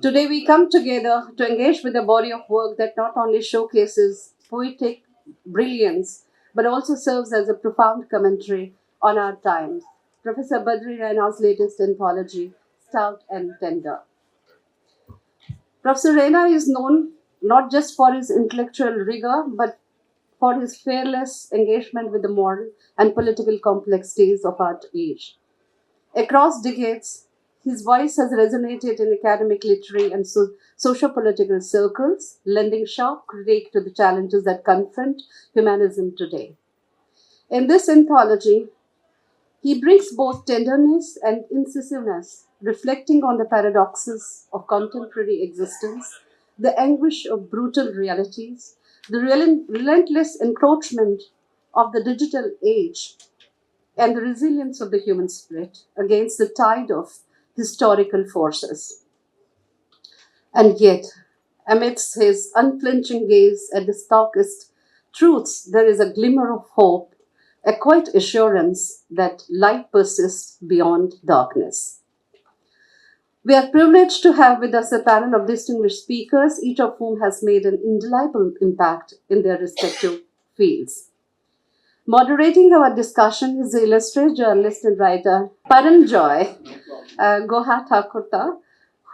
Today we come together to engage with a body of work that not only showcases poetic brilliance but also serves as a profound commentary on our times. Professor Badri Raina's latest anthology, Stout and Tender. Professor Raina is known not just for his intellectual rigor but for his fearless engagement with the moral and political complexities of our age. Across decades, his voice has resonated in academic, literary, and socio-political circles, lending sharp critique to the challenges that confront humanism today. In this anthology, he brings both tenderness and incisiveness, reflecting on the paradoxes of contemporary existence, the anguish of brutal realities, the relentless encroachment of the digital age, and the resilience of the human spirit against the tide of historical forces. And yet, amidst his unflinching gaze at the starkest truths, there is a glimmer of hope, a quiet assurance that light persists beyond darkness. We are privileged to have with us a panel of distinguished speakers, each of whom has made an indelible impact in their respective fields. Moderating our discussion is the illustrious journalist and writer Paranjoy Goha Thakurta,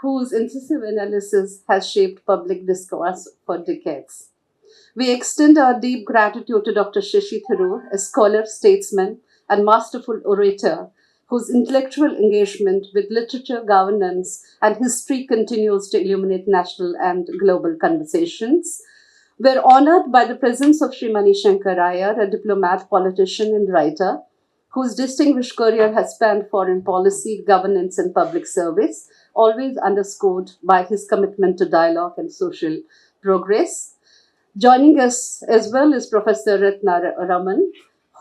whose incisive analysis has shaped public discourse for decades. We extend our deep gratitude to Dr. Shashi Tharoor, a scholar, statesman, and masterful orator whose intellectual engagement with literature, governance, and history continues to illuminate national and global conversations. We're honored by the presence of Shri Mani Shankar Aiyar, a diplomat, politician, and writer whose distinguished career has spanned foreign policy, governance, and public service, always underscored by his commitment to dialogue and social progress. Joining us as well is Professor Ratna Raman,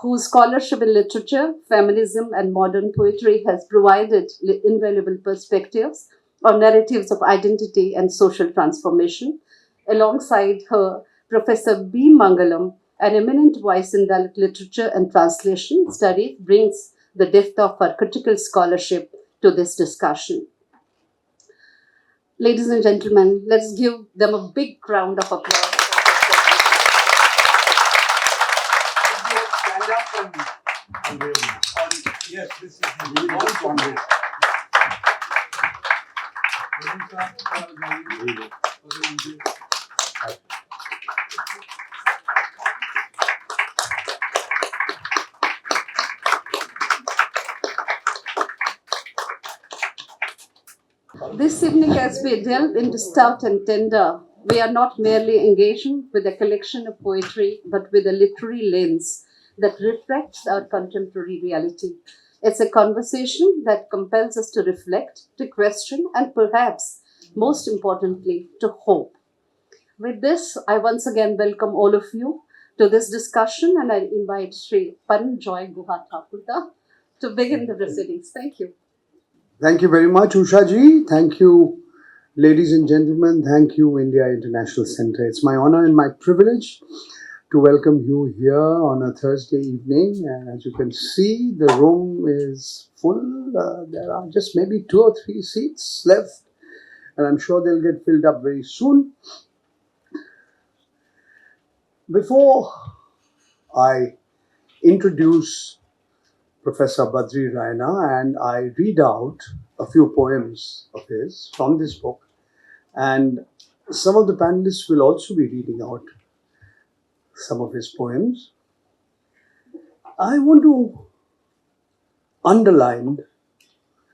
whose scholarship in literature, feminism, and modern poetry has provided invaluable perspectives on narratives of identity and social transformation. Alongside her, Professor B. Mangalam, an eminent voice in Dalit literature and translation studies, brings the depth of her critical scholarship to this discussion. Ladies and gentlemen, let's give them a big round of applause. Stand up and yes, this is the one Congress. This evening, as we delve into Stout and Tender, we are not merely engaging with a collection of poetry, but with a literary lens that reflects our contemporary reality. It's a conversation that compels us to reflect, to question, and perhaps, most importantly, to hope. With this, I once again welcome all of you to this discussion, and I invite Sri Paranjoy Guha Thakurta to begin the proceedings. Thank you. Thank you very much, Usha ji. Thank you, ladies and gentlemen. Thank you, India International Center. It's my honor and my privilege to welcome you here on a Thursday evening. And as you can see, the room is full. There are just maybe 2 or 3 seats left, and I'm sure they'll get filled up very soon. Before I introduce Professor Badri Raina and I read out a few poems of his from this book, and some of the panelists will also be reading out some of his poems, I want to underline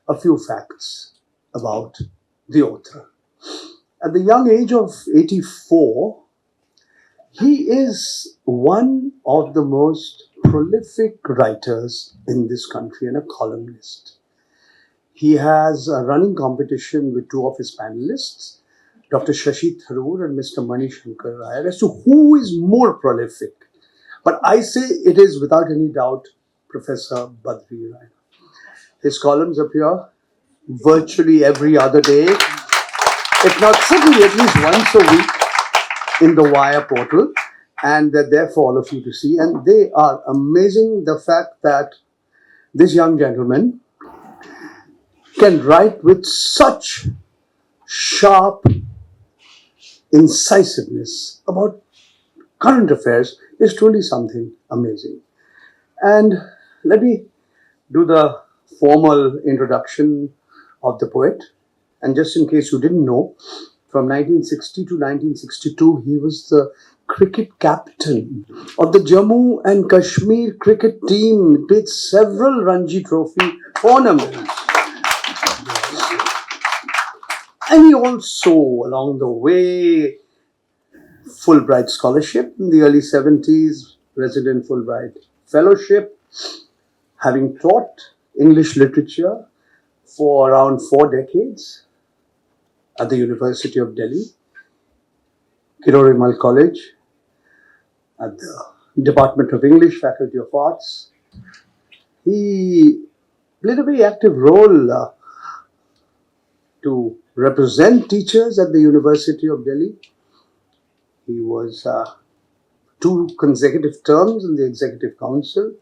a few facts about the author. At the young age of 84, he is one of the most prolific writers in this country and a columnist. He has a running competition with 2 of his panelists, Dr. Shashi Tharoor and Mr. Mani Shankar Aiyar, as to who is more prolific. But I say it is without any doubt Professor Badri Raina. His columns appear virtually every other day, if not certainly at least once a week, in the Wire portal, and they're there for all of you to see. And they are amazing. The fact that this young gentleman can write with such sharp incisiveness about current affairs is truly something amazing. And let me do the formal introduction of the poet. And just in case you didn't know, from 1960 to 1962, he was the cricket captain of the Jammu and Kashmir cricket team. He played several Ranji Trophy tournaments. And he also, along the way, Fulbright Scholarship in the early 70s, President Fulbright Fellowship, having taught English literature for around 4 decades at the University of Delhi, Kirorimal College, at the Department of English, Faculty of Arts. He played a very active role to represent teachers at the University of Delhi. He was 2 consecutive terms in the Executive Council,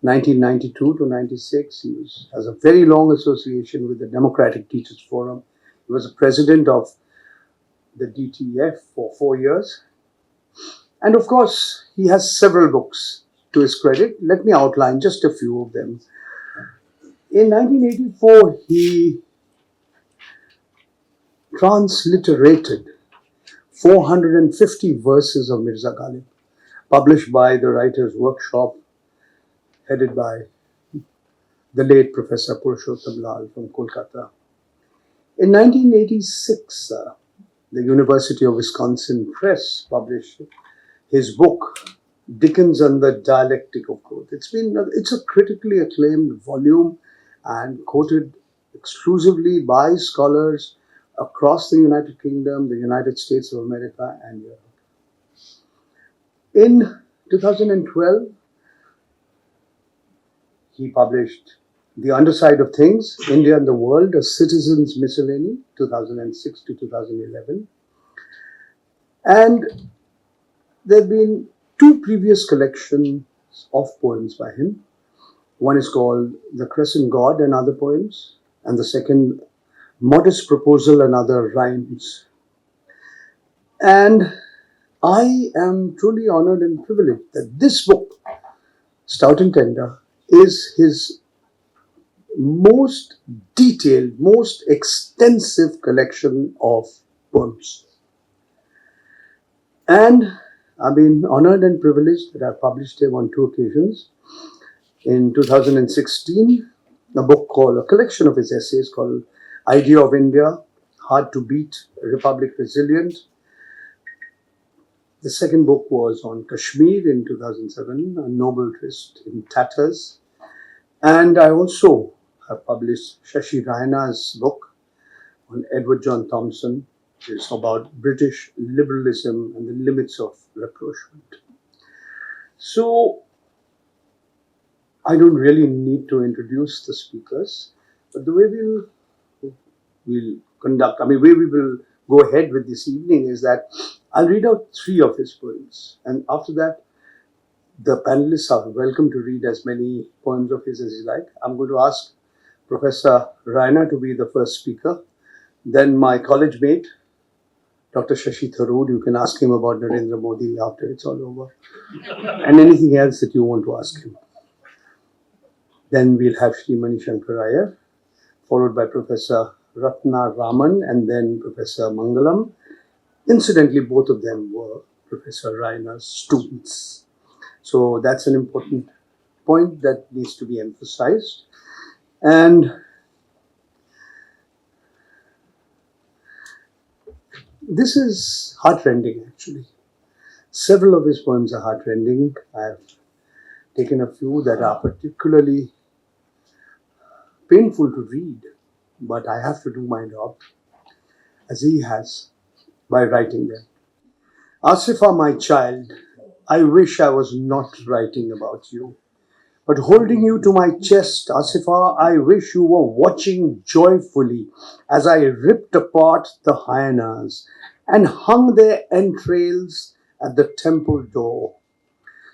1992 to 96. He has a very long association with the Democratic Teachers Forum. He was the president of the DTF for 4 years. And of course, he has several books to his credit. Let me outline just a few of them. In 1984, he transliterated 450 verses of Mirza Ghalib, published by the Writers' Workshop, headed by the late Professor Purushottam Lal from Kolkata. In 1986, the University of Wisconsin Press published his book, Dickens and the Dialectic of Growth. It's a critically acclaimed volume and quoted exclusively by scholars across the United Kingdom, the United States of America, and Europe. In 2012, he published The Underside of Things, India and the World, A Citizen's Miscellany, 2006 to 2011. And there have been 2 previous collections of poems by him. One is called The Crescent God and Other Poems, and the second, Modest Proposal and Other Rhymes. And I am truly honored and privileged that this book, Stout and Tender, is his most detailed, most extensive collection of poems. And I've been honored and privileged that I've published him on 2 occasions. In 2016, a collection of his essays called Idea of India, Hard to Beat, Republic Resilient. The second book was on Kashmir in 2007, A Noble Tryst in Tatters. And I also have published Shashi Raina's book on Edward John Thompson. It's about British liberalism and the limits of rapprochement. So, I don't really need to introduce the speakers, but the way we will go ahead with this evening is that I'll read out 3 of his poems, and after that, the panelists are welcome to read as many poems of his as you like. I'm going to ask Professor Raina to be the first speaker, then my college mate, Dr. Shashi Tharoor. You can ask him about Narendra Modi after it's all over, and anything else that you want to ask him. Then we'll have Shri Mani Shankar Aiyar, followed by Professor Ratna Raman, and then Professor Mangalam. Incidentally, both of them were Professor Raina's students. So that's an important point that needs to be emphasized. And this is heartrending, actually. Several of his poems are heartrending. I've taken a few that are particularly painful to read, but I have to do my job, as he has, by writing them. Asifa, my child, I wish I was not writing about you. But holding you to my chest, Asifa, I wish you were watching joyfully as I ripped apart the hyenas and hung their entrails at the temple door.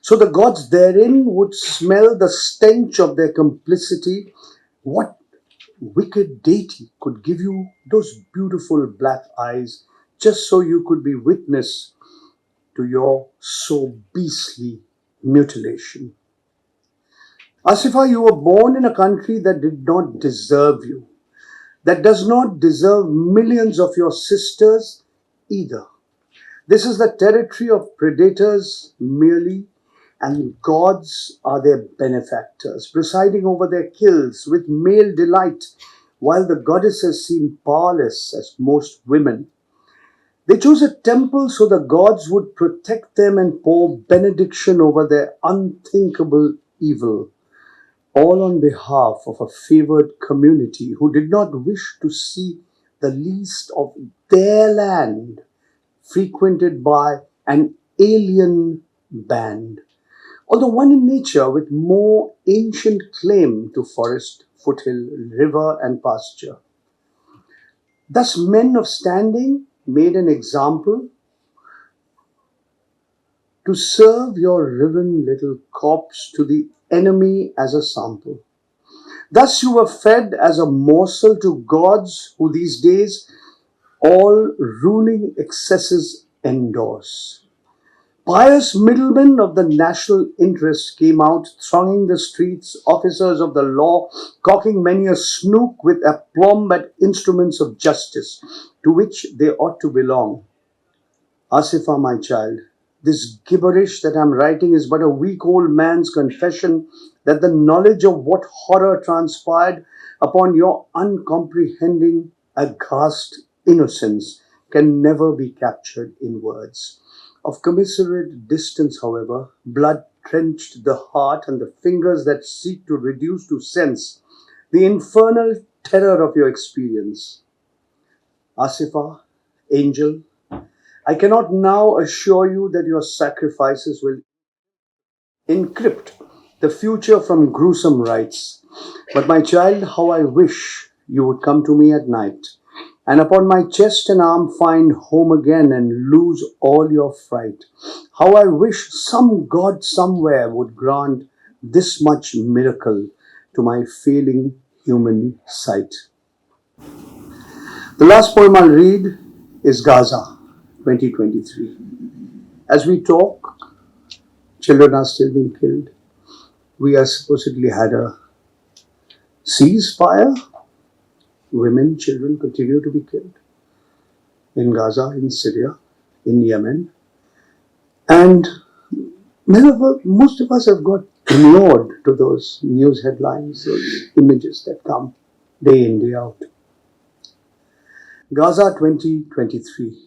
So the gods therein would smell the stench of their complicity. What wicked deity could give you those beautiful black eyes just so you could be witness to your so beastly mutilation. Asifa, you were born in a country that did not deserve you, that does not deserve millions of your sisters either. This is the territory of predators merely, and gods are their benefactors, presiding over their kills with male delight, while the goddesses seem powerless as most women. They chose a temple so the gods would protect them and pour benediction over their unthinkable evil, all on behalf of a favored community who did not wish to see the least of their land frequented by an alien band, although one in nature with more ancient claim to forest, foothill, river, and pasture. Thus, men of standing made an example to serve your riven little corpse to the enemy as a sample. Thus, you were fed as a morsel to gods who these days all ruling excesses endorse. Pious middlemen of the national interest came out thronging the streets, officers of the law, cocking many a snook with aplomb at instruments of justice, to which they ought to belong. Asifa, my child, this gibberish that I'm writing is but a weak old man's confession that the knowledge of what horror transpired upon your uncomprehending, aghast innocence can never be captured in words. Of commiserate distance, however, blood drenched the heart and the fingers that seek to reduce to sense the infernal terror of your experience. Asifa, angel, I cannot now assure you that your sacrifices will encrypt the future from gruesome rites. But, my child, how I wish you would come to me at night, and upon my chest and arm find home again and lose all your fright. How I wish some god somewhere would grant this much miracle to my failing human sight. The last poem I'll read is Gaza, 2023. As we talk, children are still being killed. We are supposedly had a ceasefire. Women, children continue to be killed in Gaza, in Syria, in Yemen. And most of us have got inured to those news headlines, those images that come day in, day out. Gaza 2023.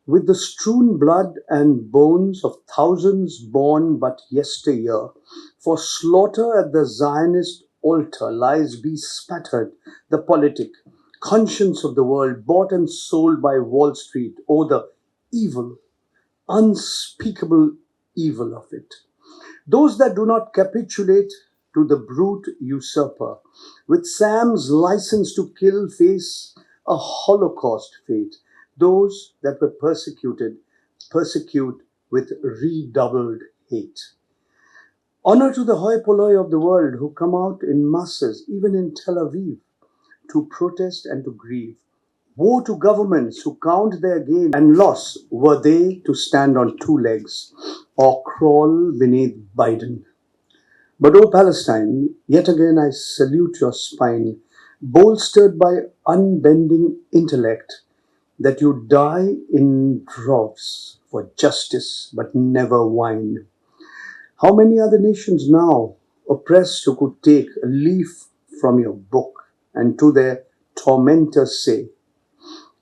With the strewn blood and bones of thousands born but yesteryear, for slaughter at the Zionist altar lies bespattered the politic, conscience of the world, bought and sold by Wall Street. Oh, the evil, unspeakable evil of it. Those that do not capitulate to the brute usurper, with Sam's license to kill, face a Holocaust fate. Those that were persecuted, persecute with redoubled hate. Honor to the hoi polloi of the world who come out in masses, even in Tel Aviv, to protest and to grieve. Woe to governments who count their gain and loss were they to stand on two legs or crawl beneath Biden. But, O Palestine, yet again I salute your spine, bolstered by unbending intellect, that you die in droves for justice but never whine. How many other nations now, oppressed, who could take a leaf from your book and to their tormentors say,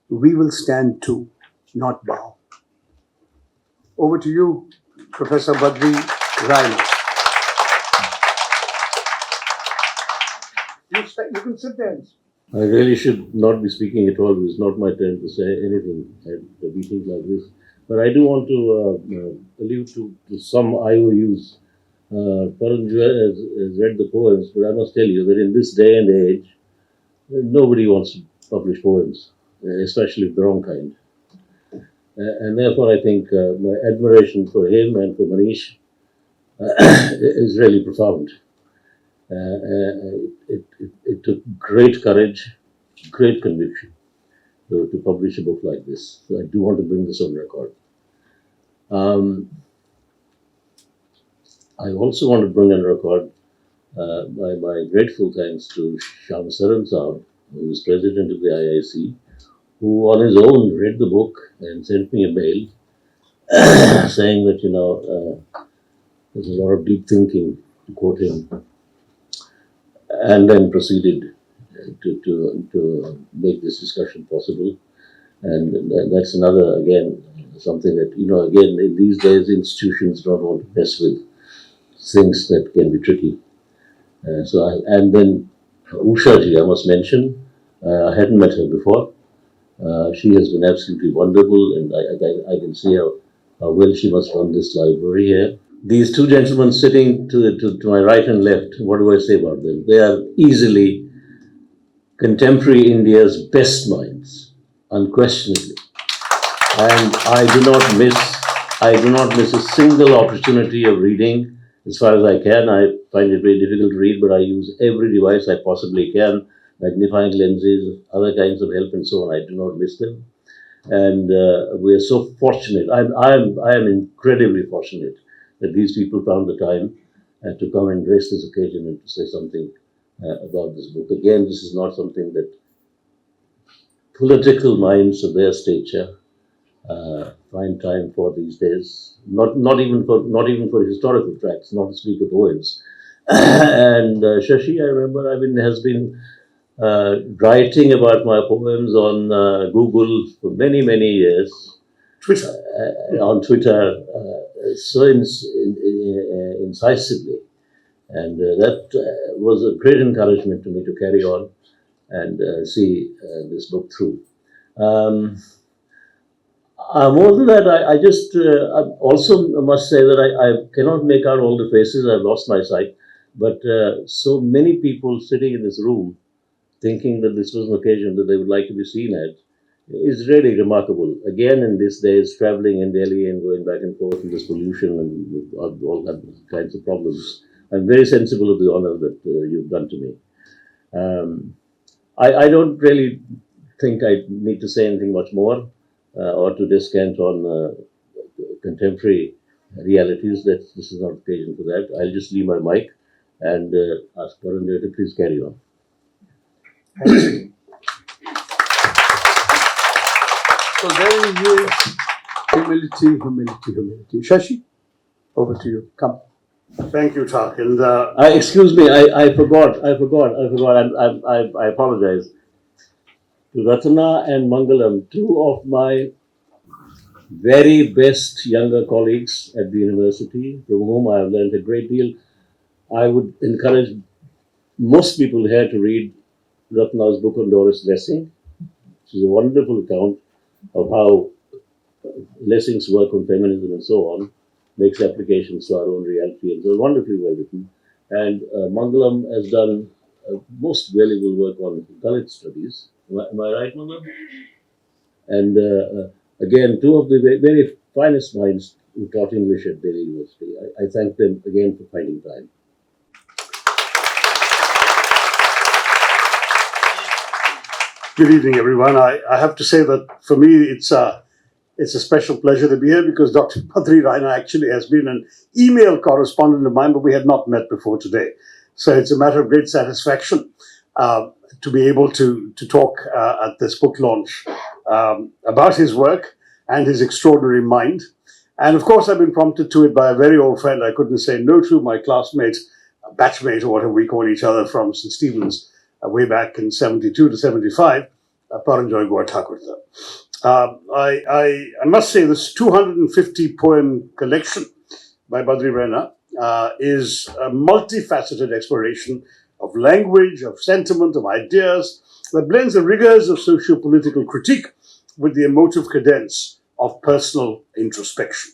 we will stand too, not bow. Over to you, Professor Badri, Raina. You can sit there. I really should not be speaking at all. It's not my turn to say anything at a meeting like this. But I do want to allude to some IOUs. Paranju has read the poems, but I must tell you that in this day and age, nobody wants to publish poems, especially the wrong kind. And therefore, I think my admiration for him and for Manish is really profound. It took great courage, great conviction to publish a book like this. So I do want to bring this on record. I also want to bring on record my grateful thanks to Shyam Saran Saab, who is president of the IIC, who on his own read the book and sent me a mail saying that, there's a lot of deep thinking, to quote him, and then proceeded to make this discussion possible. And that's another, again, something that, again, in these days, institutions don't want to mess with things that can be tricky. And then Usha ji, I must mention, I hadn't met her before. She has been absolutely wonderful, and I can see how well she must run this library here. These two gentlemen sitting to my right and left, what do I say about them? They are easily contemporary India's best minds, unquestionably. And I do not miss a single opportunity of reading as far as I can. I find it very difficult to read, but I use every device I possibly can, magnifying lenses, other kinds of help and so on. I do not miss them. And we are so fortunate. I am incredibly fortunate that these people found the time to come and grace this occasion and to say something about this book. Again, this is not something that political minds of their stature find time for these days. Not even for historical tracts, not to speak of poems. And Shashi, I remember, has been writing about my poems on Google for many years. Twitter. On Twitter, so incisively. And that was a great encouragement to me to carry on and see this book through. More than that, I just also must say that I cannot make out all the faces. I've lost my sight. But so many people sitting in this room thinking that this was an occasion that they would like to be seen at is really remarkable. Again, in these days, traveling in Delhi and going back and forth in this pollution and all that kinds of problems, I'm very sensible of the honor that you've done to me. I don't really think I need to say anything much more or to descant on contemporary realities. That this is not occasion for that. I'll just leave my mic and ask Paranjoy to please carry on. So there he is. Humility. Shashi, over to you. Come. Thank you, Tak. And excuse me, I forgot. I apologize. To Ratna and Mangalam, two of my very best younger colleagues at the university, from whom I have learned a great deal. I would encourage most people here to read Ratna's book on Doris Lessing, which is a wonderful account of how Lessing's work on feminism and so on makes applications to our own reality, and so wonderfully well written. And Mangalam has done most valuable work on Dalit studies. Am I right, Mangalam? And again, two of the very finest minds who taught English at Delhi University. I thank them again for finding time. Good evening, everyone. I have to say that for me, it's a special pleasure to be here because Dr. Badri Raina actually has been an email correspondent of mine, but we had not met before today. So it's a matter of great satisfaction to be able to talk at this book launch about his work and his extraordinary mind. And of course, I've been prompted to it by a very old friend I couldn't say no to, my classmate, batchmate, or whatever we call each other from St. Stephen's way back in 72 to 75, Paranjoy Goa Thakur. I must say this 250 poem collection by Badri Raina is a multifaceted exploration of language, of sentiment, of ideas that blends the rigors of socio-political critique with the emotive cadence of personal introspection,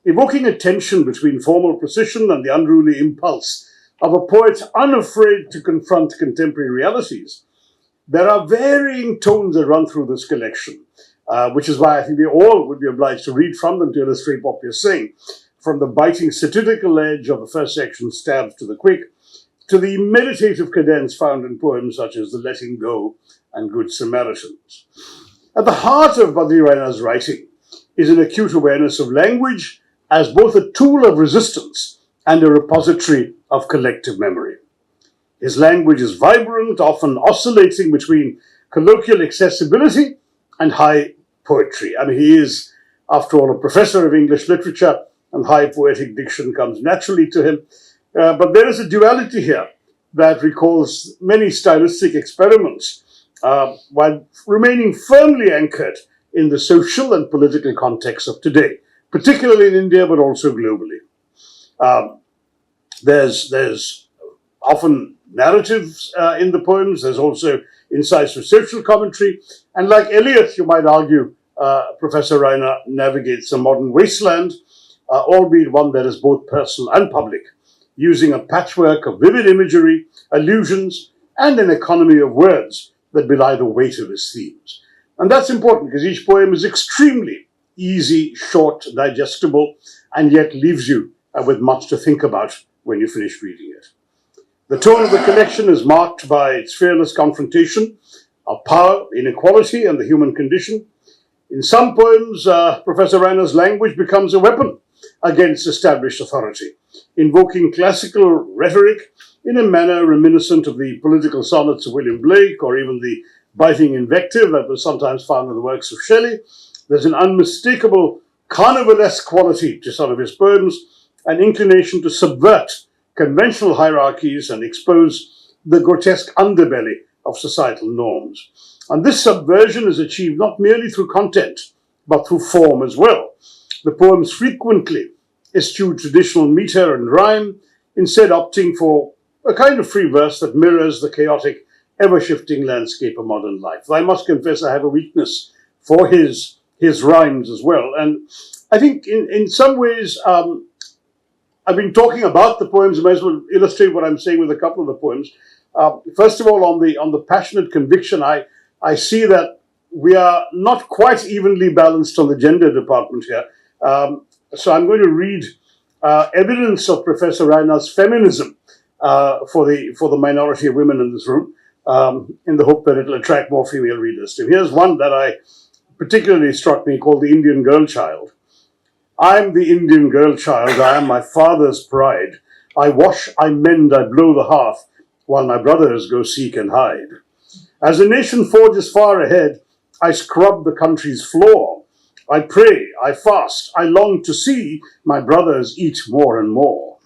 evoking a tension between formal precision and the unruly impulse of a poet unafraid to confront contemporary realities. There are varying tones that run through this collection, which is why I think we all would be obliged to read from them to illustrate what we're saying. From the biting satirical edge of the first section, Stabs to the Quick, to the meditative cadence found in poems such as The Letting Go and Good Samaritans. At the heart of Badri Raina's writing is an acute awareness of language as both a tool of resistance and a repository of collective memory. His language is vibrant, often oscillating between colloquial accessibility and high poetry. I mean, he is, after all, a professor of English literature, and high poetic diction comes naturally to him. But there is a duality here that recalls many stylistic experiments while remaining firmly anchored in the social and political context of today, particularly in India, but also globally. There's often narratives in the poems. There's also incisive social commentary. And like Eliot, you might argue, Professor Raina navigates a modern wasteland, albeit one that is both personal and public, using a patchwork of vivid imagery, allusions, and an economy of words that belie the weight of his themes. And that's important because each poem is extremely easy, short, digestible, and yet leaves you with much to think about when you finish reading it. The tone of the collection is marked by its fearless confrontation of power, inequality, and the human condition. In some poems, Professor Raina's language becomes a weapon against established authority, invoking classical rhetoric in a manner reminiscent of the political sonnets of William Blake, or even the biting invective that was sometimes found in the works of Shelley. There's an unmistakable carnivalesque quality to some of his poems, an inclination to subvert conventional hierarchies and expose the grotesque underbelly of societal norms. And this subversion is achieved not merely through content, but through form as well. The poems frequently eschew traditional meter and rhyme, instead opting for a kind of free verse that mirrors the chaotic, ever-shifting landscape of modern life. I must confess I have a weakness for his rhymes as well. And I think in some ways, I've been talking about the poems. I might as well illustrate what I'm saying with a couple of the poems. First of all, on the passionate conviction, I see that we are not quite evenly balanced on the gender department here. So I'm going to read evidence of Professor Raina's feminism for the minority of women in this room, in the hope that it'll attract more female readers too. Here's one that particularly struck me, called The Indian Girl Child. I'm the Indian girl child, I am my father's pride. I wash, I mend, I blow the hearth, while my brothers go seek and hide. As a nation forges far ahead, I scrub the country's floor. I pray, I fast, I long to see my brothers eat more and more.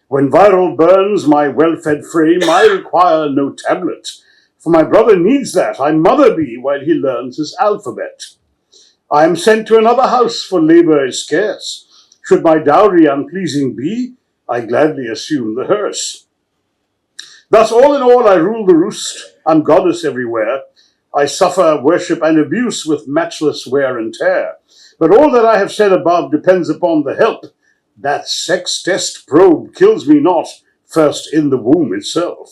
When viral burns my well-fed frame, I require no tablet, for my brother needs that I mother be while he learns his alphabet. I am sent to another house, for labour is scarce. Should my dowry unpleasing be, I gladly assume the hearse. Thus, all in all, I rule the roost. I'm goddess everywhere. I suffer worship and abuse with matchless wear and tear. But all that I have said above depends upon the help. That sex test probe kills me not, first in the womb itself.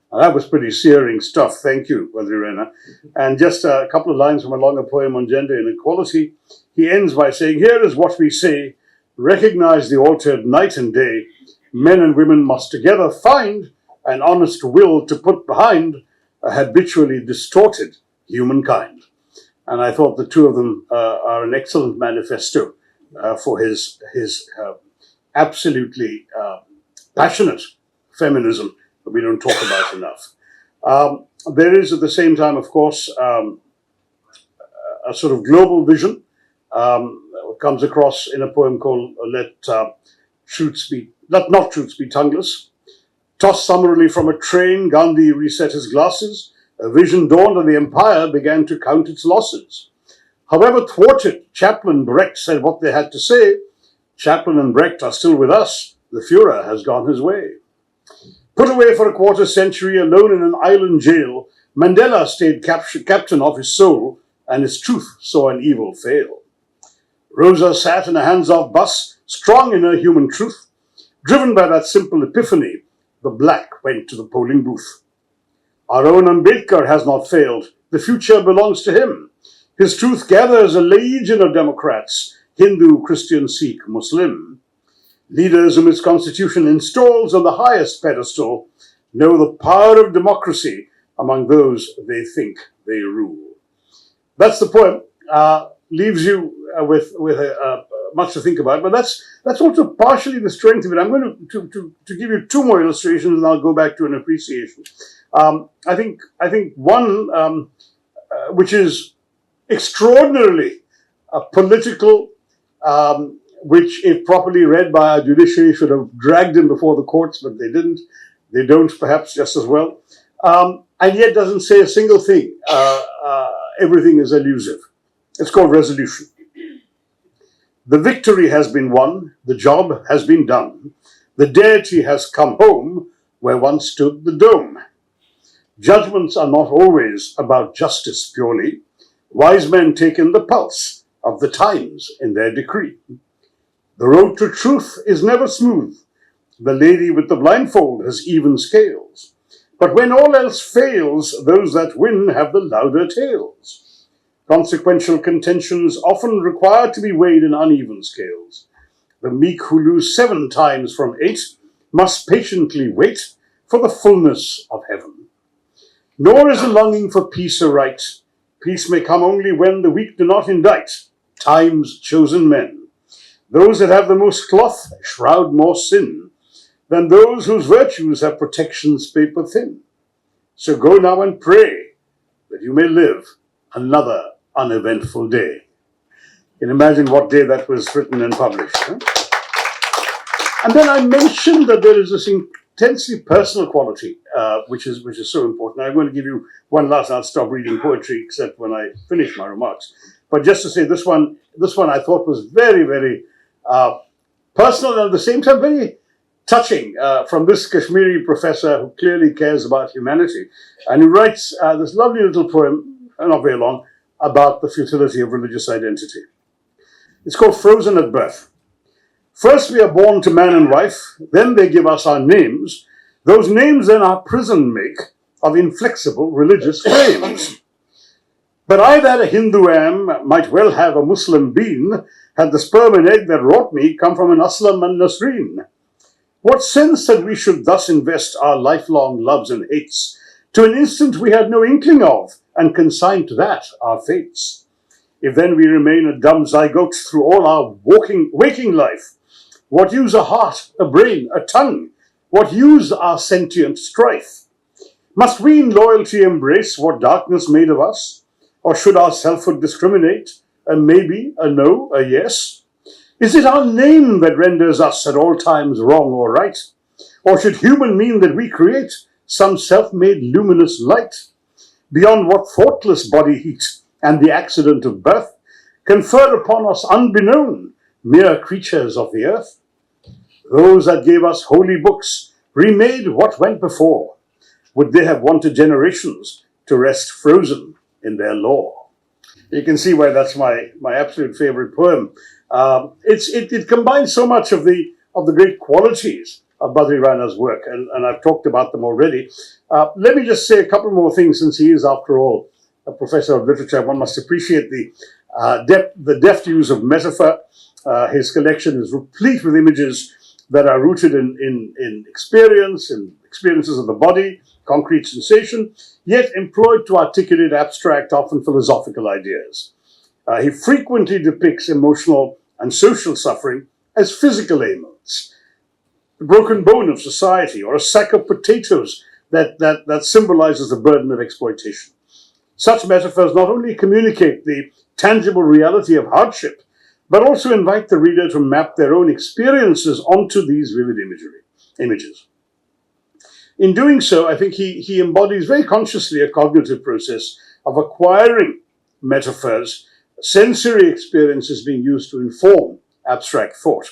Now, that was pretty searing stuff. Thank you, Badri Raina. And just a couple of lines from a longer poem on gender inequality. He ends by saying, here is what we say, recognize the altered night and day. Men and women must together find an honest will to put behind a habitually distorted humankind. And I thought the two of them are an excellent manifesto for his absolutely passionate feminism that we don't talk about enough. There is at the same time, of course, a sort of global vision comes across in a poem called Let Not Truths Be Tongueless. Tossed summarily from a train, Gandhi reset his glasses. A vision dawned and the empire began to count its losses. However thwarted, Chaplin and Brecht said what they had to say. Chaplin and Brecht are still with us. The Führer has gone his way. Put away for a quarter century, alone in an island jail, Mandela stayed captain of his soul, and his truth saw an evil fail. Rosa sat in a hands-off bus, strong in her human truth. Driven by that simple epiphany, the black went to the polling booth. Our own Ambedkar has not failed. The future belongs to him. His truth gathers a legion of Democrats, Hindu, Christian, Sikh, Muslim. Leaders whom its constitution installs on the highest pedestal know the power of democracy among those they think they rule. That's the poem. Leaves you with much to think about, but that's also partially the strength of it. I'm going to give you two more illustrations, and I'll go back to an appreciation. I think one which is extraordinarily political, which, if properly read by our judiciary, should have dragged him before the courts, but they didn't. They don't, perhaps, just as well. And yet doesn't say a single thing. Everything is elusive. It's called Resolution. The victory has been won. The job has been done. The deity has come home where once stood the dome. Judgments are not always about justice purely. Wise men take in the pulse of the times in their decree. The road to truth is never smooth. The lady with the blindfold has even scales. But when all else fails, those that win have the louder tales. Consequential contentions often require to be weighed in uneven scales. The meek who lose 7 times from 8 must patiently wait for the fullness of heaven. Nor is a longing for peace a right. Peace may come only when the weak do not indict time's chosen men. Those that have the most cloth shroud more sin than those whose virtues have protections paper thin. So go now and pray that you may live another uneventful day. You can imagine what day that was written and published. Huh? And then I mentioned that there is this intensely personal quality, which is so important. I'm going to give you one last. I'll stop reading poetry except when I finish my remarks. But just to say, this one I thought was very, very personal and at the same time very touching, from this Kashmiri professor who clearly cares about humanity, and who writes this lovely little poem, not very long, about the futility of religious identity. It's called Frozen at Birth. First we are born to man and wife, then they give us our names. Those names then our prison make of inflexible religious frames. But I that a Hindu am might well have a Muslim been, had the sperm and egg that wrought me come from an Aslam and Nasreen. What sense that we should thus invest our lifelong loves and hates to an instant we had no inkling of, and consign to that our fates? If then we remain a dumb zygote through all our waking life, what use a heart, a brain, a tongue? What use our sentient strife? Must we in loyalty embrace what darkness made of us? Or should our selfhood discriminate? A maybe, a no, a yes? Is it our name that renders us at all times wrong or right? Or should human mean that we create some self-made luminous light? Beyond what thoughtless body heat and the accident of birth confer upon us unbeknown, mere creatures of the earth? Those that gave us holy books remade what went before. Would they have wanted generations to rest frozen in their lore? You can see why that's my absolute favorite poem. It combines so much of the great qualities of Badri Raina's work, and I've talked about them already. Let me just say a couple more things, since he is, after all, a professor of literature. One must appreciate the deft use of metaphor. His collection is replete with images that are rooted in experiences of the body, concrete sensation, yet employed to articulate abstract, often philosophical ideas. He frequently depicts emotional and social suffering as physical ailments, the broken bone of society, or a sack of potatoes that symbolizes the burden of exploitation. Such metaphors not only communicate the tangible reality of hardship, but also invite the reader to map their own experiences onto these vivid images. In doing so, I think he embodies very consciously a cognitive process of acquiring metaphors, sensory experiences being used to inform abstract thought,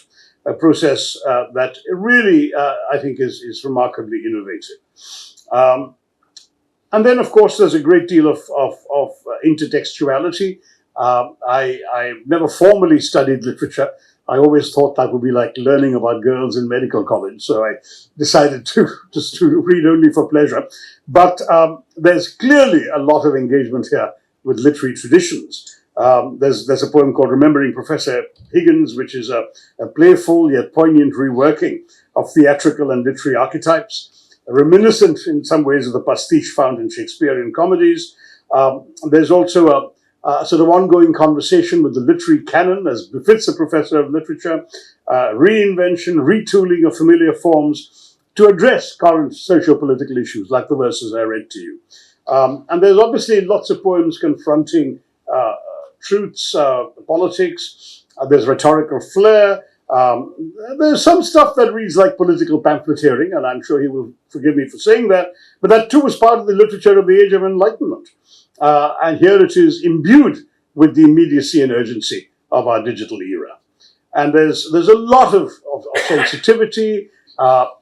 a process that really, I think, is remarkably innovative. And then, of course, there's a great deal of intertextuality. I never formally studied literature. I always thought that would be like learning about girls in medical college, so I decided to read only for pleasure. But there's clearly a lot of engagement here with literary traditions There's a poem called Remembering Professor Higgins, which is a playful yet poignant reworking of theatrical and literary archetypes, reminiscent in some ways of the pastiche found in Shakespearean comedies. There's also a sort of ongoing conversation with the literary canon, as befits a professor of literature, reinvention, retooling of familiar forms to address current socio-political issues, like the verses I read to you. And there's obviously lots of poems confronting truths, politics. There's rhetorical flair. There's some stuff that reads like political pamphleteering, and I'm sure he will forgive me for saying that, but that too was part of the literature of the Age of Enlightenment. And here it is imbued with the immediacy and urgency of our digital era. And there's a lot of sensitivity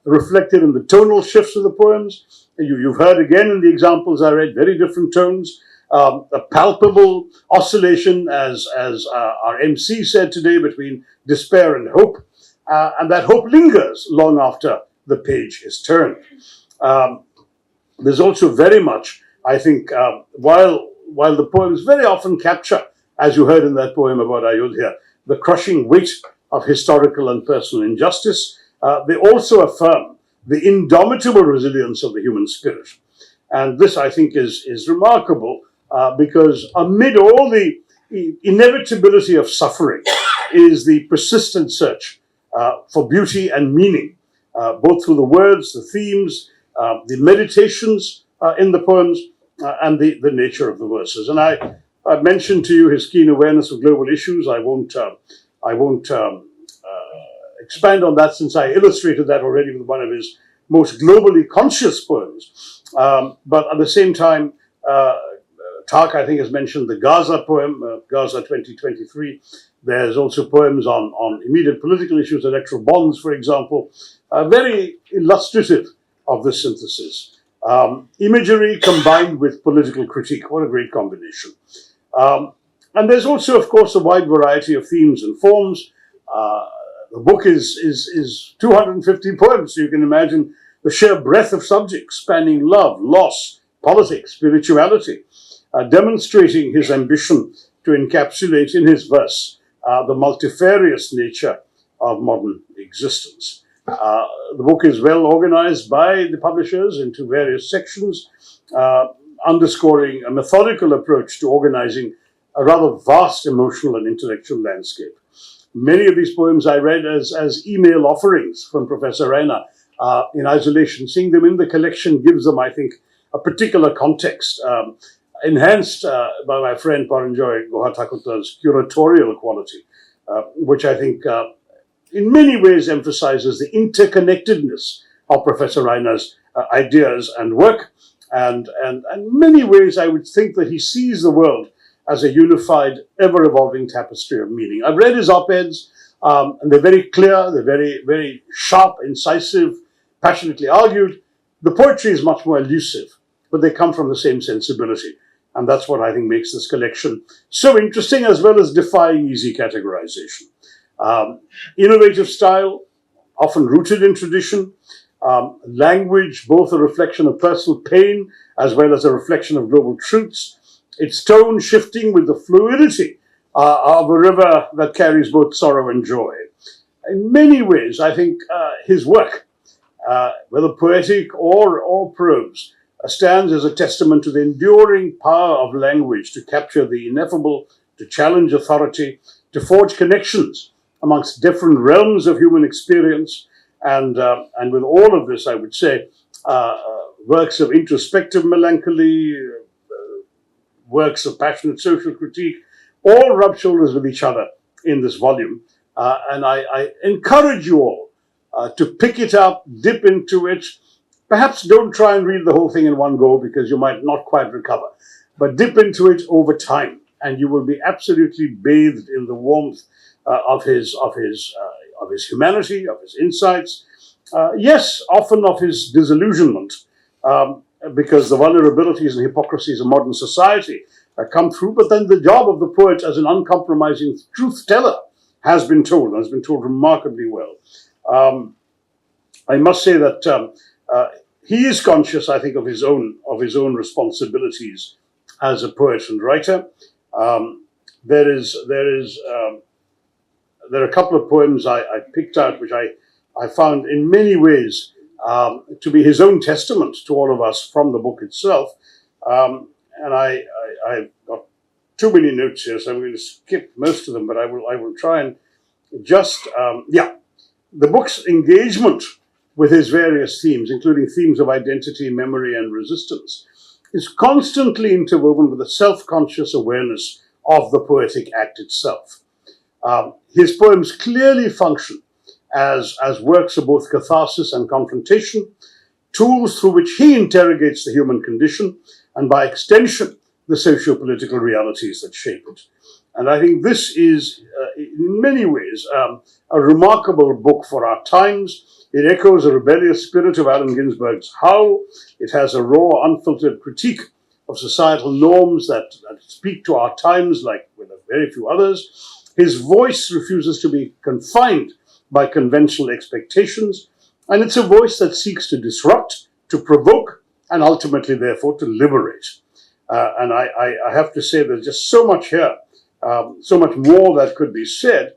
reflected in the tonal shifts of the poems. You've heard again in the examples I read, very different tones. A palpable oscillation, as our MC said today, between despair and hope, and that hope lingers long after the page is turned. There's also very much, I think, while the poems very often capture, as you heard in that poem about Ayodhya, the crushing weight of historical and personal injustice, they also affirm the indomitable resilience of the human spirit. And this, I think, is remarkable because amid all the inevitability of suffering is the persistent search for beauty and meaning, both through the words, the themes, the meditations in the poems, and the nature of the verses. And I mentioned to you his keen awareness of global issues. I won't expand on that, since I illustrated that already with one of his most globally conscious poems. But at the same time, Tak, I think, has mentioned the Gaza poem, Gaza 2023. There's also poems on immediate political issues, electoral bonds, for example, very illustrative of this synthesis. Imagery combined with political critique, what a great combination. And there's also, of course, a wide variety of themes and forms. The book is 250 poems, so you can imagine the sheer breadth of subjects spanning love, loss, politics, spirituality, demonstrating his ambition to encapsulate in his verse the multifarious nature of modern existence. The book is well organized by the publishers into various sections, underscoring a methodical approach to organizing a rather vast emotional and intellectual landscape. Many of these poems I read as email offerings from Professor Raina in isolation. Seeing them in the collection gives them, I think, a particular context, enhanced by my friend Paranjoy Guhathakurta's curatorial quality, which I think in many ways emphasizes the interconnectedness of Professor Raina's ideas and work. And in many ways, I would think that he sees the world as a unified, ever-evolving tapestry of meaning. I've read his op-eds, and they're very clear, they're very, very sharp, incisive, passionately argued. The poetry is much more elusive, but they come from the same sensibility. And that's what I think makes this collection so interesting, as well as defying easy categorization. Innovative style, often rooted in tradition. Language, both a reflection of personal pain as well as a reflection of global truths. Its tone shifting with the fluidity of a river that carries both sorrow and joy. In many ways, I think his work, whether poetic or prose, stands as a testament to the enduring power of language to capture the ineffable, to challenge authority, to forge connections amongst different realms of human experience. And with all of this, I would say, works of introspective melancholy, works of passionate social critique, all rub shoulders with each other in this volume. And I encourage you all to pick it up, dip into it. Perhaps don't try and read the whole thing in one go, because you might not quite recover. But dip into it over time, and you will be absolutely bathed in the warmth of his humanity, of his insights. Yes, often of his disillusionment, because the vulnerabilities and hypocrisies of modern society come through. But then the job of the poet as an uncompromising truth teller has been told remarkably well. I must say that he is conscious, I think, of his own responsibilities as a poet and writer. there are a couple of poems I picked out which I found in many ways to be his own testament to all of us from the book itself. And I've got too many notes here, so I'm going to skip most of them, but I will try and just, the book's engagement with his various themes, including themes of identity, memory, and resistance, is constantly interwoven with a self-conscious awareness of the poetic act itself. His poems clearly function as works of both catharsis and confrontation, tools through which he interrogates the human condition and, by extension, the socio-political realities that shape it. And I think this is, in many ways, a remarkable book for our times. It echoes the rebellious spirit of Allen Ginsberg's Howl. It has a raw, unfiltered critique of societal norms that speak to our times like with very few others. His voice refuses to be confined by conventional expectations, and it's a voice that seeks to disrupt, to provoke, and ultimately, therefore, to liberate. And I have to say there's just so much here, so much more that could be said.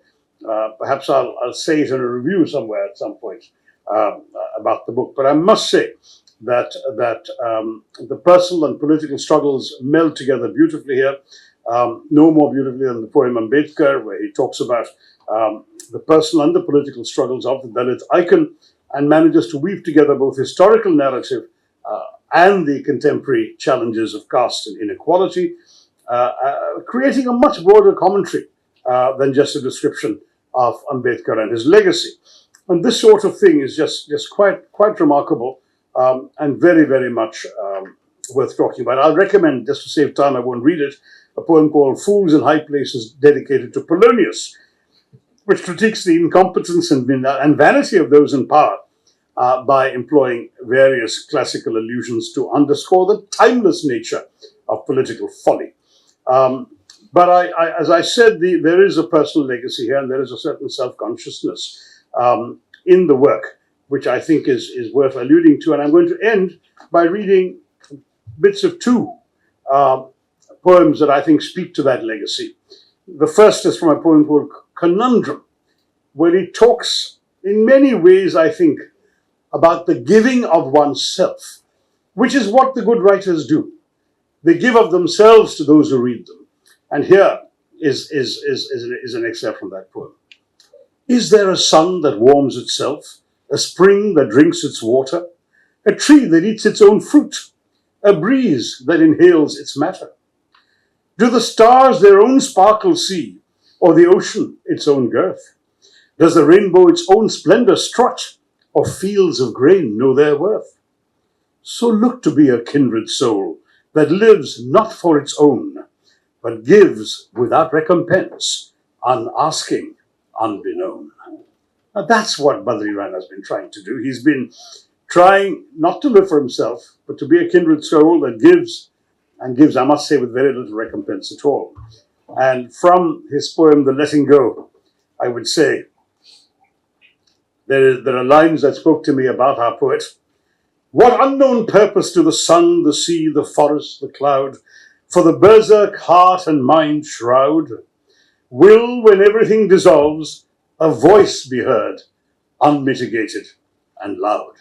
Perhaps I'll say it in a review somewhere at some point about the book. But I must say that the personal and political struggles meld together beautifully here. No more beautifully than the poem Ambedkar, where he talks about the personal and the political struggles of the Dalit icon and manages to weave together both historical narrative and the contemporary challenges of caste and inequality, creating a much broader commentary than just a description of Ambedkar and his legacy. And this sort of thing is just quite remarkable and very, very much worth talking about. I'll recommend, just to save time, I won't read it, a poem called Fools in High Places, dedicated to Polonius, which critiques the incompetence and vanity of those in power by employing various classical allusions to underscore the timeless nature of political folly. But as I said, there is a personal legacy here, and there is a certain self-consciousness in the work, which I think is worth alluding to. And I'm going to end by reading bits of two poems that I think speak to that legacy. The first is from a poem called Conundrum, where he talks in many ways, I think, about the giving of oneself, which is what the good writers do. They give of themselves to those who read them. And here is an excerpt from that poem. Is there a sun that warms itself, a spring that drinks its water, a tree that eats its own fruit, a breeze that inhales its matter? Do the stars their own sparkle see, or the ocean its own girth? Does the rainbow its own splendor strut, or fields of grain know their worth? So look to be a kindred soul that lives not for its own, but gives without recompense, unasking, unbeknown. Now that's what Badri Raina has been trying to do. He's been trying not to live for himself, but to be a kindred soul that gives, and gives, I must say, with very little recompense at all. And from his poem, The Letting Go, I would say, there are lines that spoke to me about our poet. What unknown purpose do the sun, the sea, the forest, the cloud, for the berserk heart and mind shroud? Will, when everything dissolves, a voice be heard, unmitigated and loud?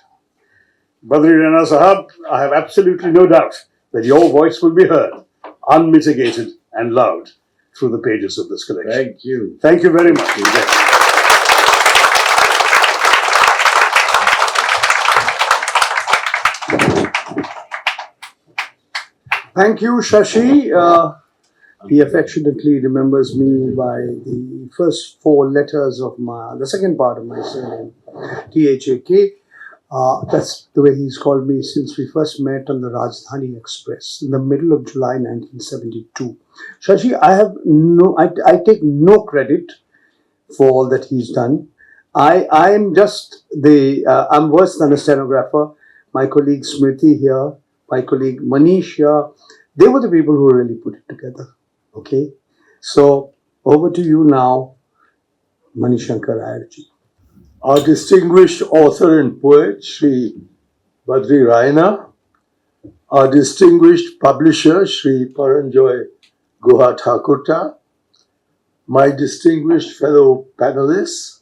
Badri Raina Sahab, I have absolutely no doubt that your voice will be heard, unmitigated and loud, through the pages of this collection. Thank you. Thank you very much. Thank you, Shashi. He affectionately remembers me by the first four letters of the second part of my surname, Thak. That's the way he's called me since we first met on the Rajdhani Express in the middle of July 1972. Shashi, I take no credit for all that he's done. I'm just I'm worse than a stenographer. My colleague Smriti here, my colleague Manish here, they were the people who really put it together. Okay? So, over to you now, Mani Shankar Aiyar ji. Our distinguished author and poet, Shri Badri Raina, our distinguished publisher, Shri Paranjoy Guha Thakurta, my distinguished fellow panelists,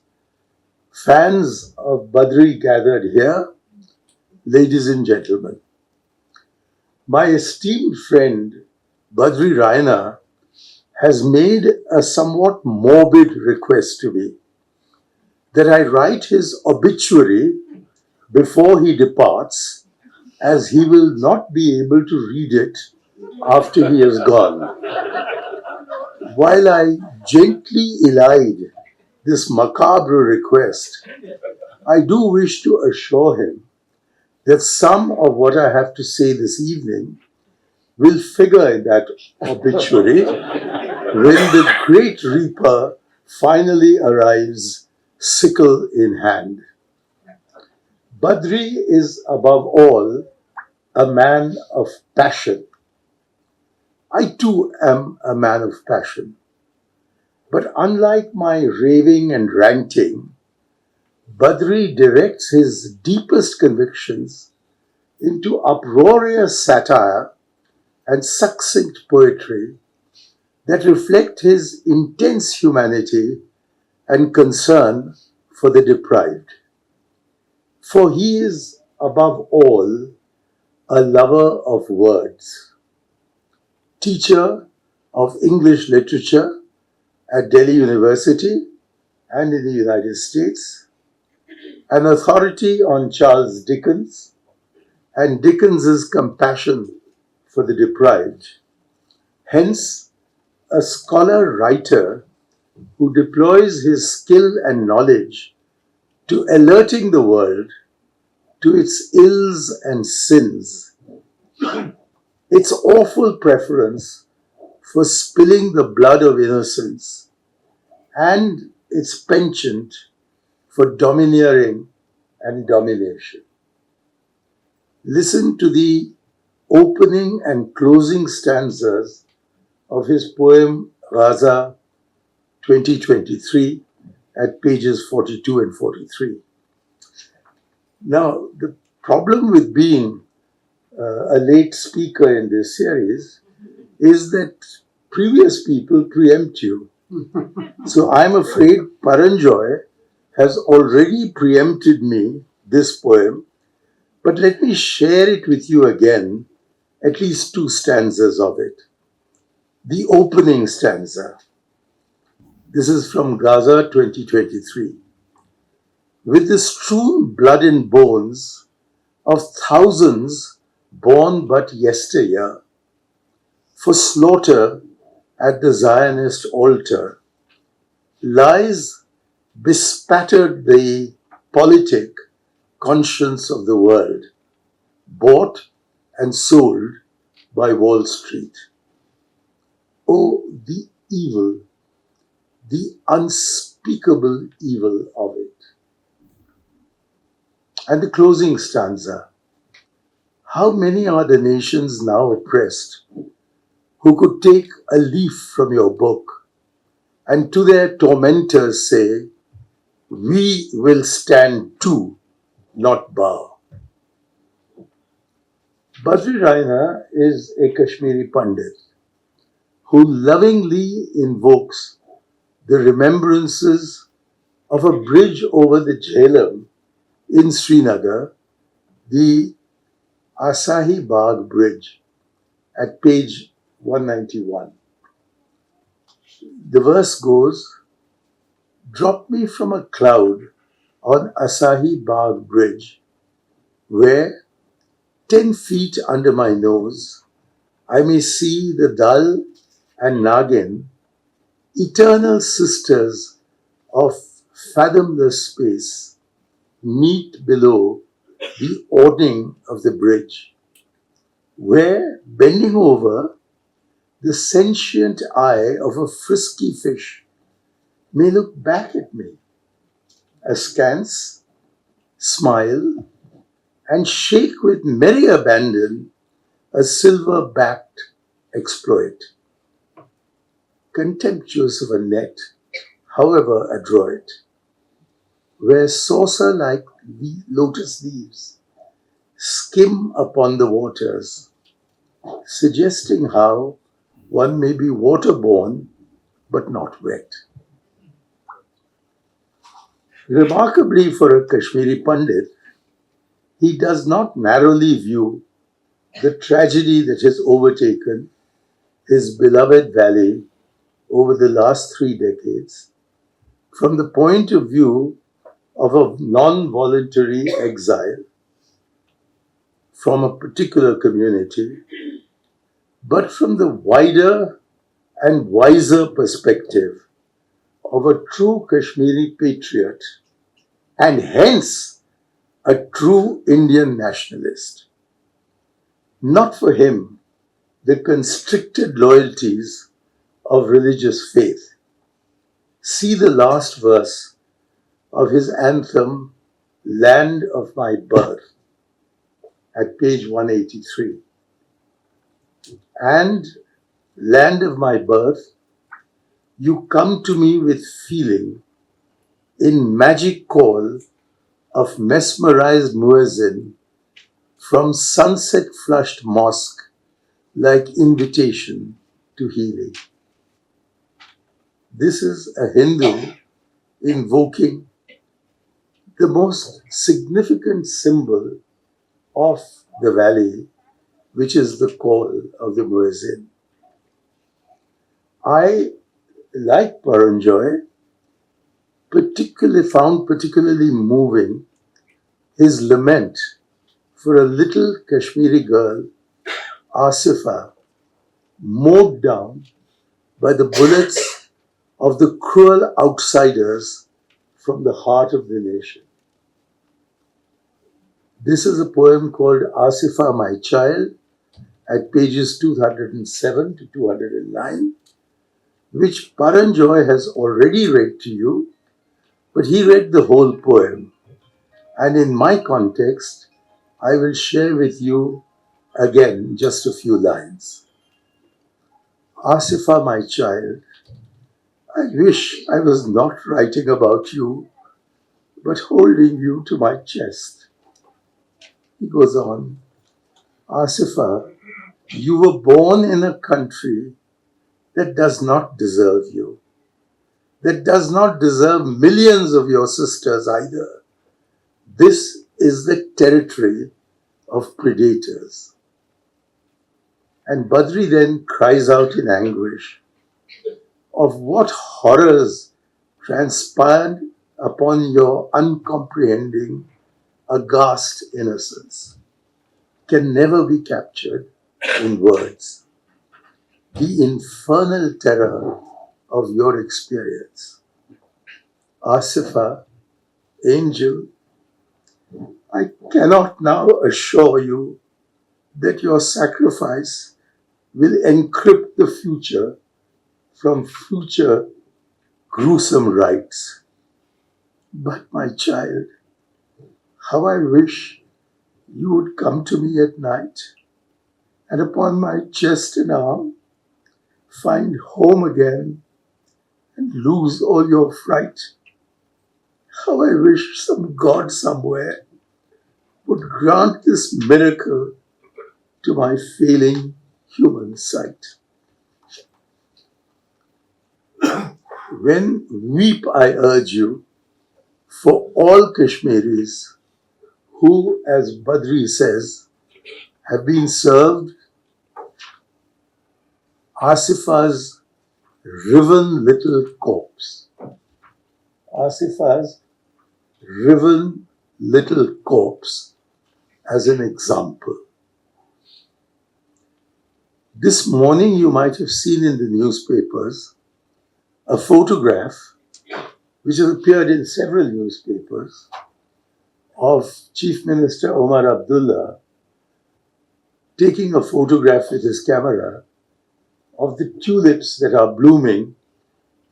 fans of Badri gathered here, ladies and gentlemen. My esteemed friend Badri Raina has made a somewhat morbid request to me that I write his obituary before he departs, as he will not be able to read it after he has gone. While I gently elide this macabre request, I do wish to assure him that some of what I have to say this evening will figure in that obituary when the great reaper finally arrives, sickle in hand. Badri is above all a man of passion. I too am a man of passion. But unlike my raving and ranting, Badri directs his deepest convictions into uproarious satire and succinct poetry that reflect his intense humanity and concern for the deprived. For he is, above all, a lover of words. Teacher of English literature at Delhi University and in the United States, an authority on Charles Dickens and Dickens's compassion for the deprived. Hence, a scholar writer who deploys his skill and knowledge to alerting the world to its ills and sins, its awful preference for spilling the blood of innocence, and its penchant for domineering and domination. Listen to the opening and closing stanzas of his poem Raza 2023 at pages 42 and 43. Now, the problem with being a late speaker in this series is that previous people preempt you. So I'm afraid Paranjoy has already preempted me, this poem, but let me share it with you again, at least two stanzas of it. The opening stanza. This is from Gaza 2023. With the strewn blood and bones of thousands born but yesteryear, for slaughter at the Zionist altar, lies bespattered the politic conscience of the world, bought and sold by Wall Street. Oh, the evil, the unspeakable evil of it. And the closing stanza. How many are the nations now oppressed who could take a leaf from your book and to their tormentors say, we will stand too, not bow. Badri Raina is a Kashmiri Pandit who lovingly invokes the remembrances of a bridge over the Jhelum in Srinagar, the Asahi Bagh Bridge, at page 191. The verse goes, drop me from a cloud on Asahi Bagh Bridge, where 10 feet under my nose I may see the Dal and Nagin, eternal sisters of fathomless space, meet below the awning of the bridge, where, bending over, the sentient eye of a frisky fish may look back at me, askance, smile, and shake with merry abandon a silver-backed exploit. Contemptuous of a net, however adroit, where saucer-like lotus leaves skim upon the waters, suggesting how one may be waterborne but not wet. Remarkably for a Kashmiri Pandit, he does not narrowly view the tragedy that has overtaken his beloved valley over the last 3 decades from the point of view of a non-voluntary exile from a particular community, but from the wider and wiser perspective of a true Kashmiri patriot and hence a true Indian nationalist. Not for him the constricted loyalties of religious faith. See the last verse of his anthem, Land of My Birth, at page 183. And, land of my birth, you come to me with feeling in magic call of mesmerized muezzin from sunset-flushed mosque like invitation to healing. This is a Hindu invoking the most significant symbol of the valley, which is the call of the muezzin. I, like Paranjoy, found particularly moving his lament for a little Kashmiri girl, Asifa, mowed down by the bullets of the cruel outsiders from the heart of the nation. This is a poem called Asifa, My Child, at pages 207 to 209, which Paranjoy has already read to you, but he read the whole poem. And in my context, I will share with you again just a few lines. Asifa, my child, I wish I was not writing about you, but holding you to my chest. He goes on, Asifa, you were born in a country that does not deserve you, that does not deserve millions of your sisters either. This is the territory of predators. And Badri then cries out in anguish of what horrors transpired upon your uncomprehending, aghast innocence can never be captured in words. The infernal terror of your experience. Asifa, angel, I cannot now assure you that your sacrifice will encrypt the future from future gruesome rites. But my child, how I wish you would come to me at night and upon my chest and arm find home again and lose all your fright. How I wish some God somewhere would grant this miracle to my failing human sight. When weep I urge you for all Kashmiris who, as Badri says, have been served Asifa's riven little corpse. Asifa's riven little corpse as an example. This morning you might have seen in the newspapers a photograph which has appeared in several newspapers of Chief Minister Omar Abdullah taking a photograph with his camera of the tulips that are blooming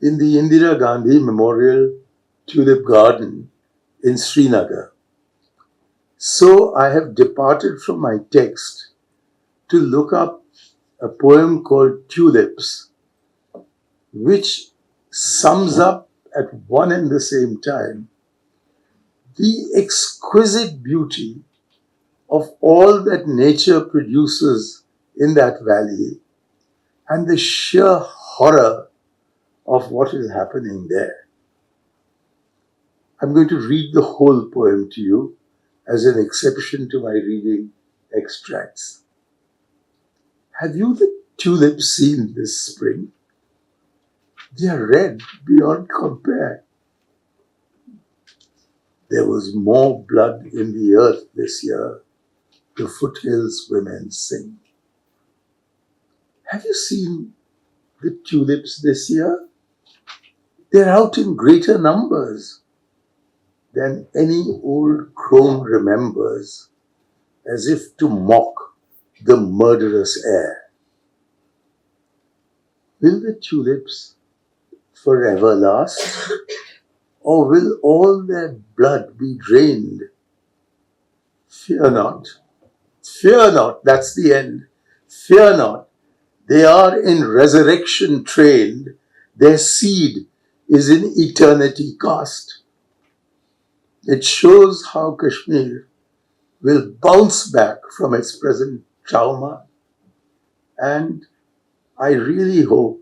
in the Indira Gandhi Memorial Tulip Garden in Srinagar. So I have departed from my text to look up a poem called Tulips, which sums up at one and the same time the exquisite beauty of all that nature produces in that valley and the sheer horror of what is happening there. I'm going to read the whole poem to you as an exception to my reading extracts. Have you the tulips seen this spring? They are red beyond compare. There was more blood in the earth this year, the foothills women sing. Have you seen the tulips this year? They're out in greater numbers than any old crone remembers, as if to mock the murderous air. Will the tulips forever last, or will all their blood be drained? Fear not, fear not, that's the end. Fear not, they are in resurrection trained, their seed is in eternity cast. It shows how Kashmir will bounce back from its present trauma, and I really hope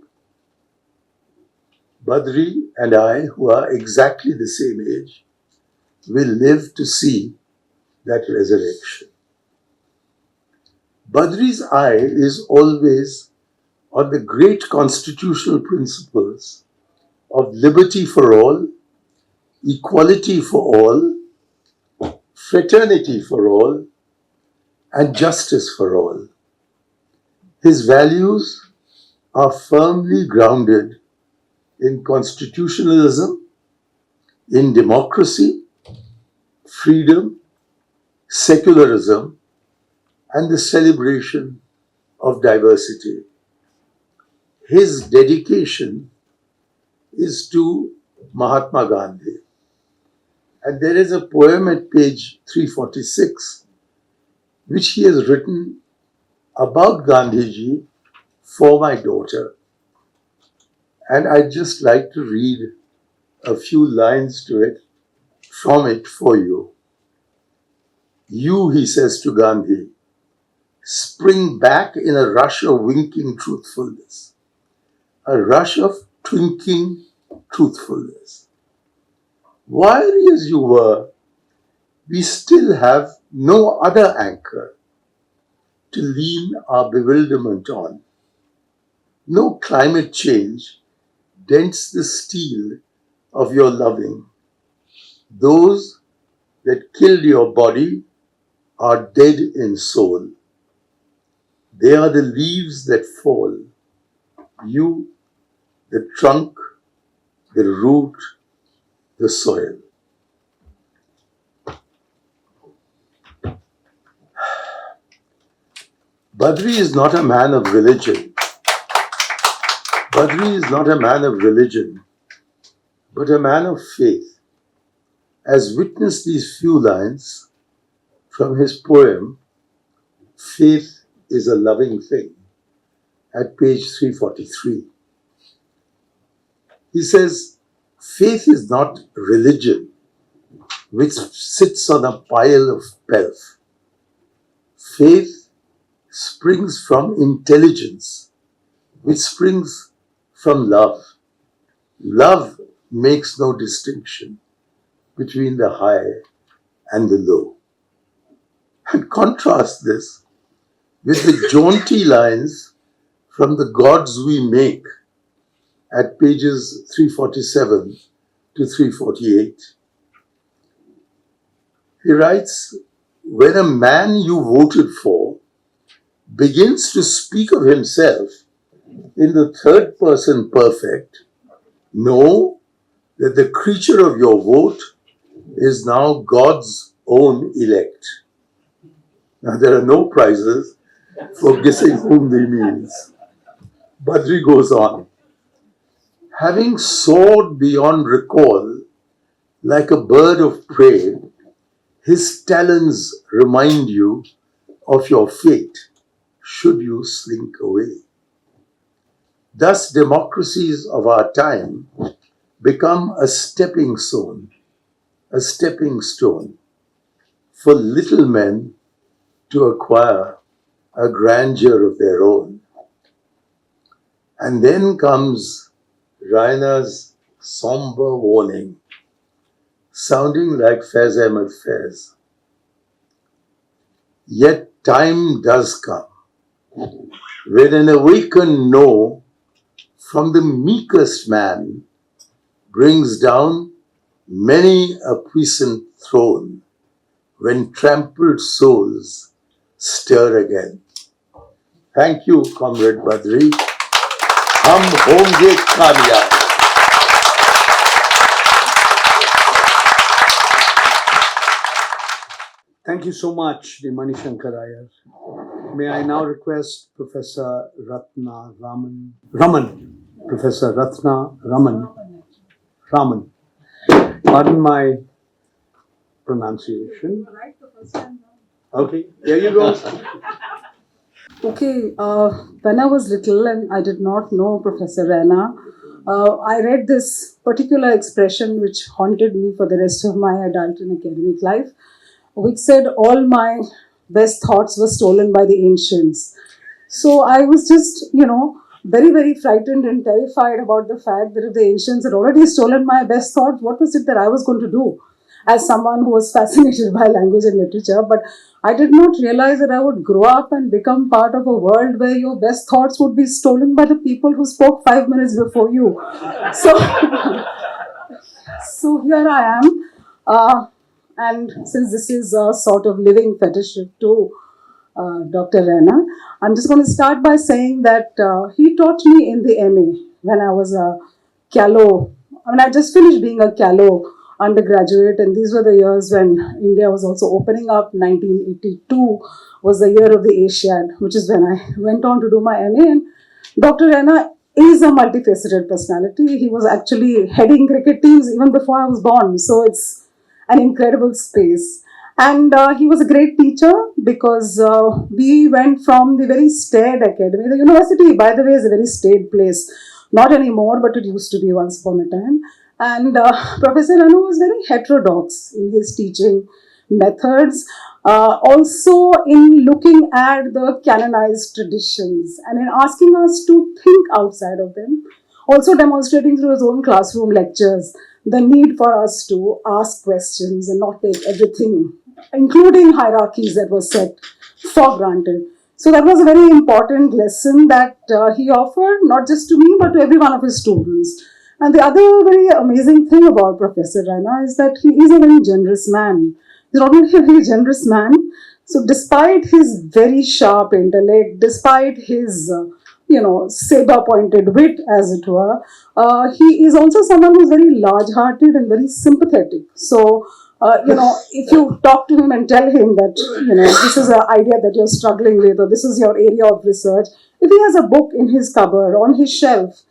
Badri and I, who are exactly the same age, will live to see that resurrection. Badri's eye is always on the great constitutional principles of liberty for all, equality for all, fraternity for all, and justice for all. His values are firmly grounded in constitutionalism, in democracy, freedom, secularism, and the celebration of diversity. His dedication is to Mahatma Gandhi. And there is a poem at page 346 which he has written about Gandhiji for my daughter. And I'd just like to read a few lines from it for you. You, he says to Gandhi, spring back in a rush of winking truthfulness, a rush of twinkling truthfulness. Wiry as you were, we still have no other anchor to lean our bewilderment on. No climate change dents the steel of your loving. Those that killed your body are dead in soul. They are the leaves that fall. You, the trunk, the root, the soil. Badri is not a man of religion. Badri is not a man of religion, but a man of faith. As witness these few lines from his poem, Faith is a Loving Thing, at page 343. He says, faith is not religion, which sits on a pile of pelf. Faith springs from intelligence, which springs from love. Love makes no distinction between the high and the low. And contrast this with the jaunty lines from The Gods We Make at pages 347 to 348. He writes, when a man you voted for begins to speak of himself in the third person perfect, know that the creature of your vote is now God's own elect. Now, there are no prizes for guessing whom he means. Badri goes on. Having soared beyond recall like a bird of prey, his talons remind you of your fate should you slink away. Thus, democracies of our time become a stepping stone for little men to acquire a grandeur of their own. And then comes Raina's somber warning, sounding like Faiz Ahmed Faiz. Yet time does come when an awakened no from the meekest man brings down many a puissant throne when trampled souls stir again. Thank you, Comrade Badri. हम होंगे कामयाब. Thank you so much, Shri Mani Shankar Aiyar. May I now request Professor Ratna Raman. Professor Ratna Raman. Pardon my pronunciation. Okay, here you go. Okay, when I was little and I did not know Professor Raina, I read this particular expression which haunted me for the rest of my adult and academic life, which said all my best thoughts were stolen by the ancients. So I was just, very, very frightened and terrified about the fact that if the ancients had already stolen my best thoughts, what was it that I was going to do as someone who was fascinated by language and literature? But I did not realize that I would grow up and become part of a world where your best thoughts would be stolen by the people who spoke 5 minutes before you. So, so here I am. And since this is a sort of living fetish to Dr. Raina, I'm just going to start by saying that he taught me in the MA when I was a Callow. I just finished being a Callow undergraduate, and these were the years when India was also opening up. 1982 was the year of the Asiad, which is when I went on to do my MA. And Dr. Raina is a multifaceted personality. He was actually heading cricket teams even before I was born, so it's an incredible space. And he was a great teacher because we went from the very staid academy. The university, by the way, is a very staid place. Not anymore, but it used to be once upon a time. And Professor Anu was very heterodox in his teaching methods, also in looking at the canonized traditions and in asking us to think outside of them, also demonstrating through his own classroom lectures the need for us to ask questions and not take everything, including hierarchies that were set, for granted. So that was a very important lesson that he offered, not just to me, but to every one of his students. And the other very amazing thing about Professor Raina is that he is a very generous man. He's not only a very generous man, so despite his very sharp intellect, despite his saber-pointed wit, as it were, he is also someone who's very large-hearted and very sympathetic. So, if you talk to him and tell him that, this is an idea that you're struggling with, or this is your area of research, if he has a book in his cupboard, on his shelf,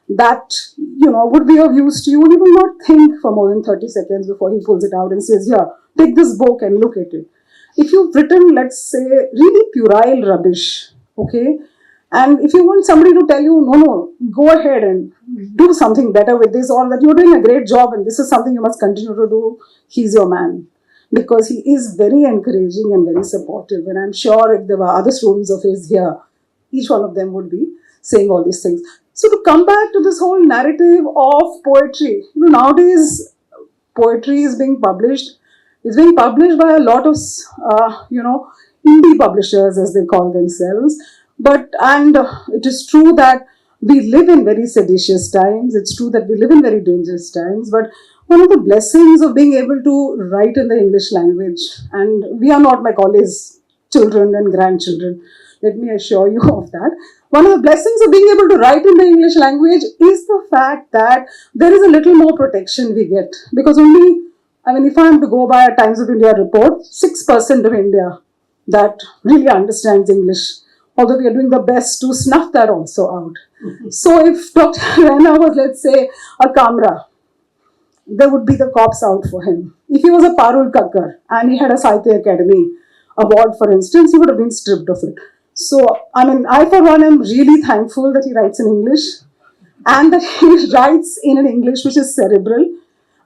that, would be of use to you, he will not think for more than 30 seconds before he pulls it out and says, here, take this book and look at it. If you've written, let's say, really puerile rubbish, okay, and if you want somebody to tell you, no, go ahead and do something better with this, or that you're doing a great job and this is something you must continue to do, he's your man. Because he is very encouraging and very supportive. And I'm sure if there were other students of his here, each one of them would be saying all these things. So to come back to this whole narrative of poetry, nowadays poetry is being published. It's being published by a lot of, indie publishers, as they call themselves. And it is true that we live in very seditious times. It's true that we live in very dangerous times. But one of the blessings of being able to write in the English language, and we are not Macaulay's children and grandchildren, let me assure you of that. One of the blessings of being able to write in the English language is the fact that there is a little more protection we get. Because if I am to go by a Times of India report, 6% of India that really understands English, although we are doing the best to snuff that also out. So if Dr. Raina was, let's say, a Kamra, there would be the cops out for him. If he was a Parul Kakkar and he had a Sahitya Academy award, for instance, he would have been stripped of it. So, I for one am really thankful that he writes in English and that he writes in an English which is cerebral.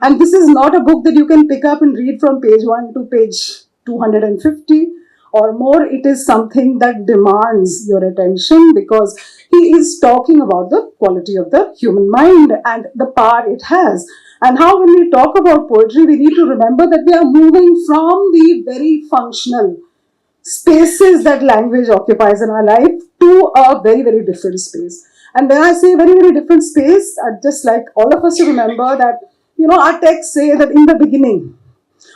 And this is not a book that you can pick up and read from page 1 to page 250. or more it is something that demands your attention, because he is talking about the quality of the human mind and the power it has. And how, when we talk about poetry, we need to remember that we are moving from the very functional spaces that language occupies in our life to a very, very different space. And when I say very, very different space, I'd just like all of us to remember that, our texts say that in the beginning,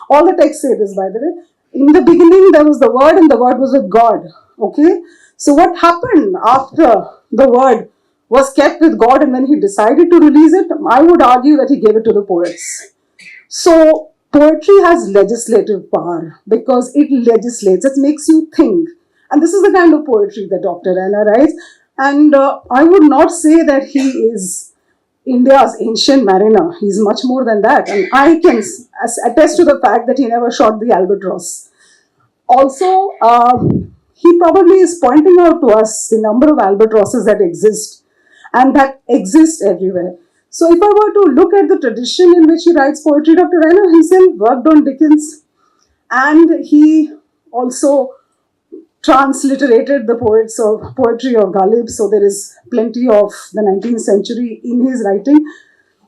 all the texts say this, by the way, in the beginning there was the Word, and the Word was with God. Okay? So, what happened after the Word was kept with God, and when He decided to release it, I would argue that He gave it to the poets. So, poetry has legislative power because it legislates, it makes you think. And this is the kind of poetry that Dr. Raina writes. And I would not say that he is India's ancient mariner. He's much more than that. And I can attest to the fact that he never shot the albatross. Also, he probably is pointing out to us the number of albatrosses that exist and that exist everywhere. So, if I were to look at the tradition in which he writes poetry, Dr. Raina himself worked on Dickens, and he also transliterated the poetry of Ghalib. So there is plenty of the 19th century in his writing.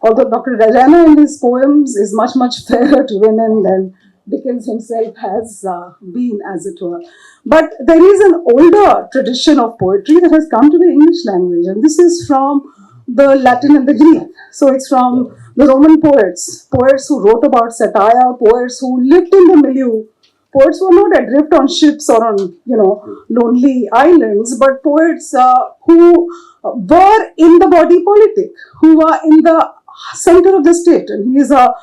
Although Dr. Raina in his poems is much, much fairer to women than Dickens himself has been, as it were. But there is an older tradition of poetry that has come to the English language, and this is from the Latin and the Greek. So it's from the Roman poets, poets who wrote about satire, poets who lived in the milieu. Poets were not adrift on ships or on, lonely islands, but poets who were in the body politic, who are in the center of the state. And he is a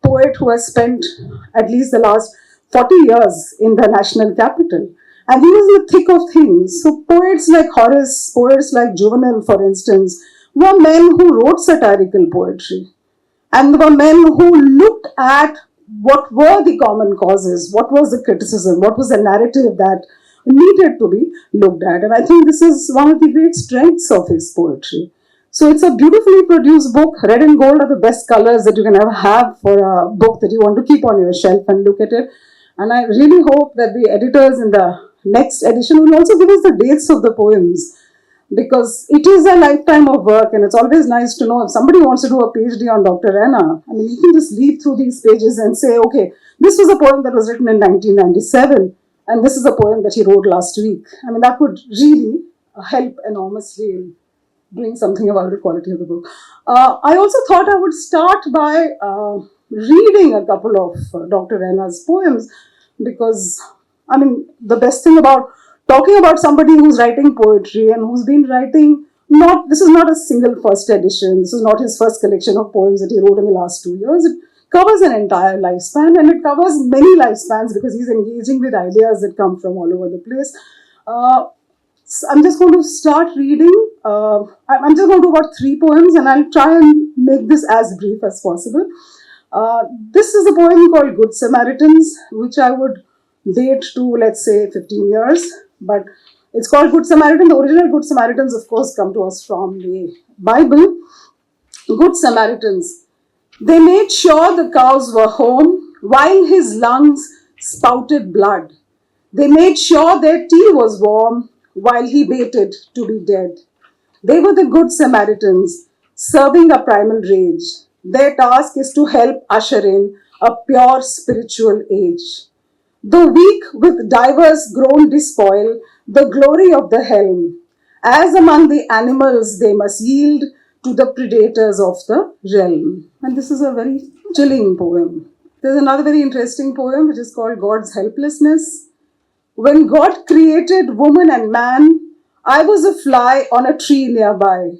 poet who has spent at least the last 40 years in the national capital. And he was in the thick of things. So poets like Horace, poets like Juvenal, for instance, were men who wrote satirical poetry, and were men who looked at what were the common causes, what was the criticism, what was the narrative that needed to be looked at. And I think this is one of the great strengths of his poetry. So it's a beautifully produced book. Red and gold are the best colors that you can ever have for a book that you want to keep on your shelf and look at it. And I really hope that the editors in the next edition will also give us the dates of the poems, because it is a lifetime of work, and it's always nice to know if somebody wants to do a PhD on Dr. Raina. I mean, you can just leaf through these pages and say, okay, this was a poem that was written in 1997, and this is a poem that he wrote last week. I mean, that would really help enormously in doing something about the quality of the book. I also thought I would start by reading a couple of Dr. Raina's poems, because, I mean, the best thing about talking about somebody who's writing poetry and who's been writing, this is not a single first edition, this is not his first collection of poems that he wrote in the last 2 years. It covers an entire lifespan, and it covers many lifespans because he's engaging with ideas that come from all over the place. So I'm just going to start reading. I'm just going to do about 3 poems, and I'll try and make this as brief as possible. This is a poem called Good Samaritans, which I would date to, let's say, 15 years. But it's called Good Samaritan. The original Good Samaritans, of course, come to us from the Bible. Good Samaritans. They made sure the cows were home while his lungs spouted blood. They made sure their tea was warm while he waited to be dead. They were the Good Samaritans, serving a primal rage. Their task is to help usher in a pure spiritual age. The weak with divers grown despoil the glory of the helm. As among the animals, they must yield to the predators of the realm. And this is a very chilling poem. There's another very interesting poem which is called God's Helplessness. When God created woman and man, I was a fly on a tree nearby.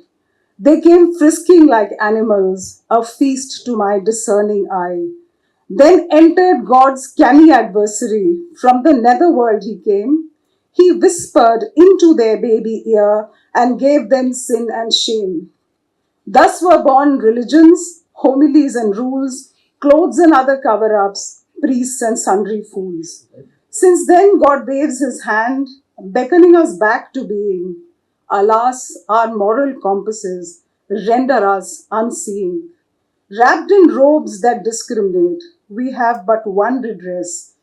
They came frisking like animals, a feast to my discerning eye. Then entered God's canny adversary. From the netherworld he came. He whispered into their baby ear and gave them sin and shame. Thus were born religions, homilies and rules, clothes and other cover-ups, priests and sundry fools. Since then God waves his hand, beckoning us back to being. Alas, our moral compasses render us unseeing. Wrapped in robes that discriminate, we have but one redress,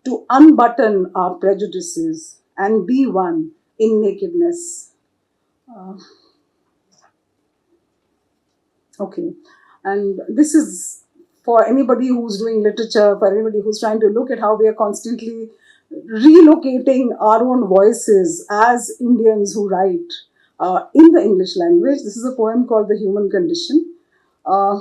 to unbutton our prejudices and be one in nakedness. Uh, okay, and this is for anybody who's doing literature, for anybody who's trying to look at how we are constantly relocating our own voices as Indians who write in the English language. This is a poem called The Human Condition. Uh,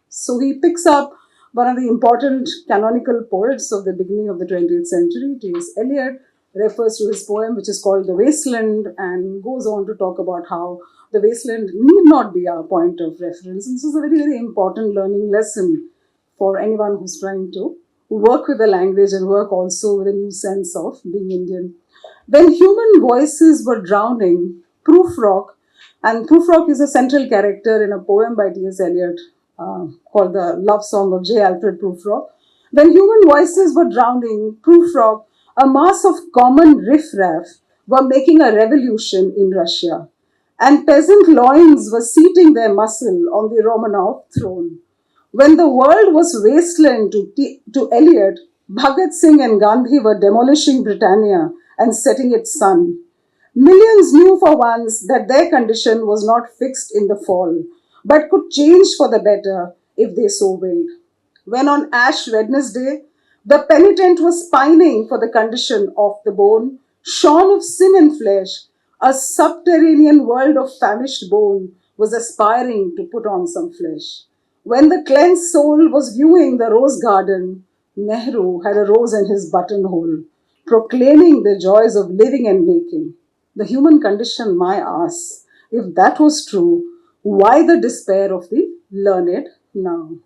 so he picks up one of the important canonical poets of the beginning of the 20th century, T.S. Eliot, refers to his poem, which is called The Wasteland, and goes on to talk about how the wasteland need not be our point of reference. And this is a very, very important learning lesson for anyone who's trying to work with the language and work also with a new sense of being Indian. When human voices were drowning, Prufrock, and Prufrock is a central character in a poem by T.S. Eliot called The Love Song of J. Alfred Prufrock. When human voices were drowning, Prufrock, a mass of common riffraff, were making a revolution in Russia, and peasant loins were seating their muscle on the Romanov throne. When the world was wasteland to Eliot, Bhagat Singh and Gandhi were demolishing Britannia and setting it sun. Millions knew for once that their condition was not fixed in the fall, but could change for the better if they so willed. When on Ash Wednesday, the penitent was pining for the condition of the bone, shorn of sin and flesh, a subterranean world of famished bone was aspiring to put on some flesh. When the cleansed soul was viewing the rose garden, Nehru had a rose in his buttonhole, proclaiming the joys of living and making. The human condition, my ass. If that was true, why the despair of the learned now?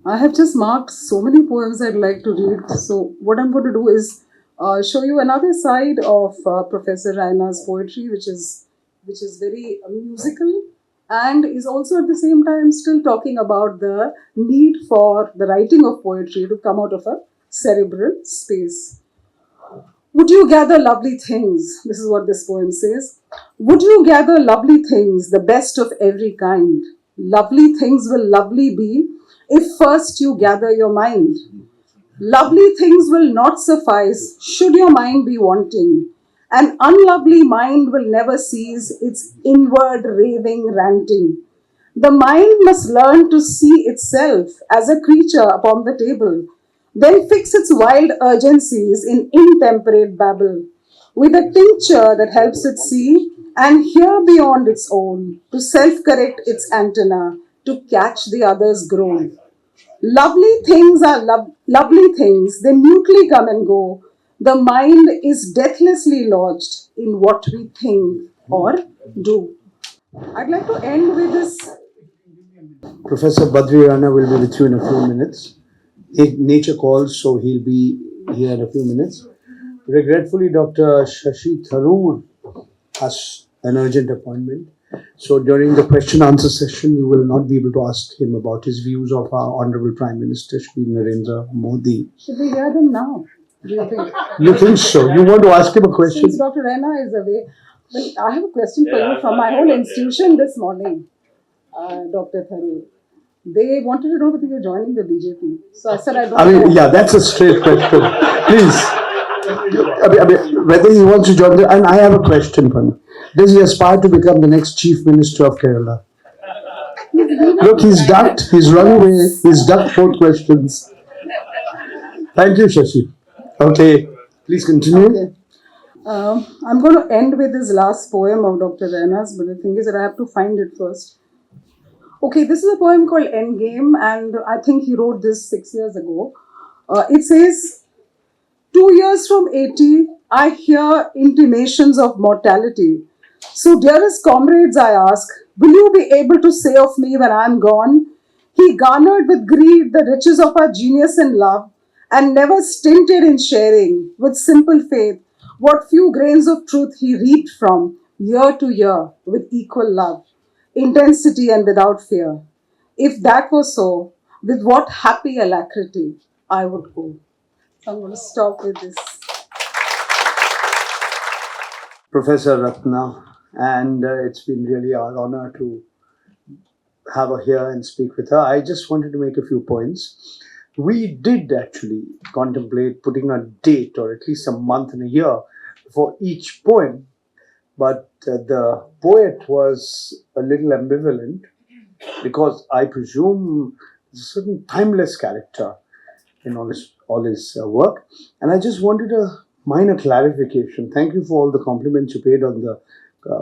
I have just marked so many poems I'd like to read. So, what I'm going to do is show you another side of Professor Raina's poetry, which is very musical and is also at the same time still talking about the need for the writing of poetry to come out of a cerebral space. Would you gather lovely things? This is what this poem says. Would you gather lovely things, the best of every kind? Lovely things will lovely be if first you gather your mind. Lovely things will not suffice should your mind be wanting. An unlovely mind will never cease its inward raving ranting. The mind must learn to see itself as a creature upon the table, then fix its wild urgencies in intemperate babble, with a tincture that helps it see and hear beyond its own, to self correct its antenna, to catch the other's groan. Lovely things are lovely things, they mutely come and go. The mind is deathlessly lodged in what we think or do. I'd like to end with this. Professor Badri Rana will be with you in a few minutes. Nature calls, so he'll be here in a few minutes. Regretfully, Dr. Shashi Tharoor has an urgent appointment. So during the question answer session, you will not be able to ask him about his views of our Honorable Prime Minister Shri Narendra Modi. Should we hear them now? Do you think? You think so? You want to ask him a question? Since Dr. Raina is away, well, I have a question for you from my whole institution this morning, Dr. Tharoor. They wanted to know whether you're joining the BJP. So I said I don't know. Yeah, that's a straight question. Please. Whether he wants to join the, and I have a question for him. Does he aspire to become the next Chief Minister of Kerala? Look, he's ducked, he's run away, he's ducked 4 questions. Thank you, Shashi. Okay, please continue. Okay. I'm going to end with this last poem of Dr. Raina's, but the thing is that I have to find it first. Okay, this is a poem called Endgame, and I think he wrote this 6 years ago. It says, 2 years from 80, I hear intimations of mortality. So, dearest comrades, I ask, will you be able to say of me when I am gone, he garnered with greed the riches of our genius and love, and never stinted in sharing, with simple faith, what few grains of truth he reaped from, year to year, with equal love, intensity and without fear. If that were so, with what happy alacrity I would go. So I'm going to stop with this. Professor Ratna, and it's been really our honor to have her here and speak with her. I just wanted to make a few points. We did actually contemplate putting a date or at least a month and a year for each poem, but the poet was a little ambivalent because I presume there's a certain timeless character in all his work. And I just wanted a minor clarification. Thank you for all the compliments you paid on the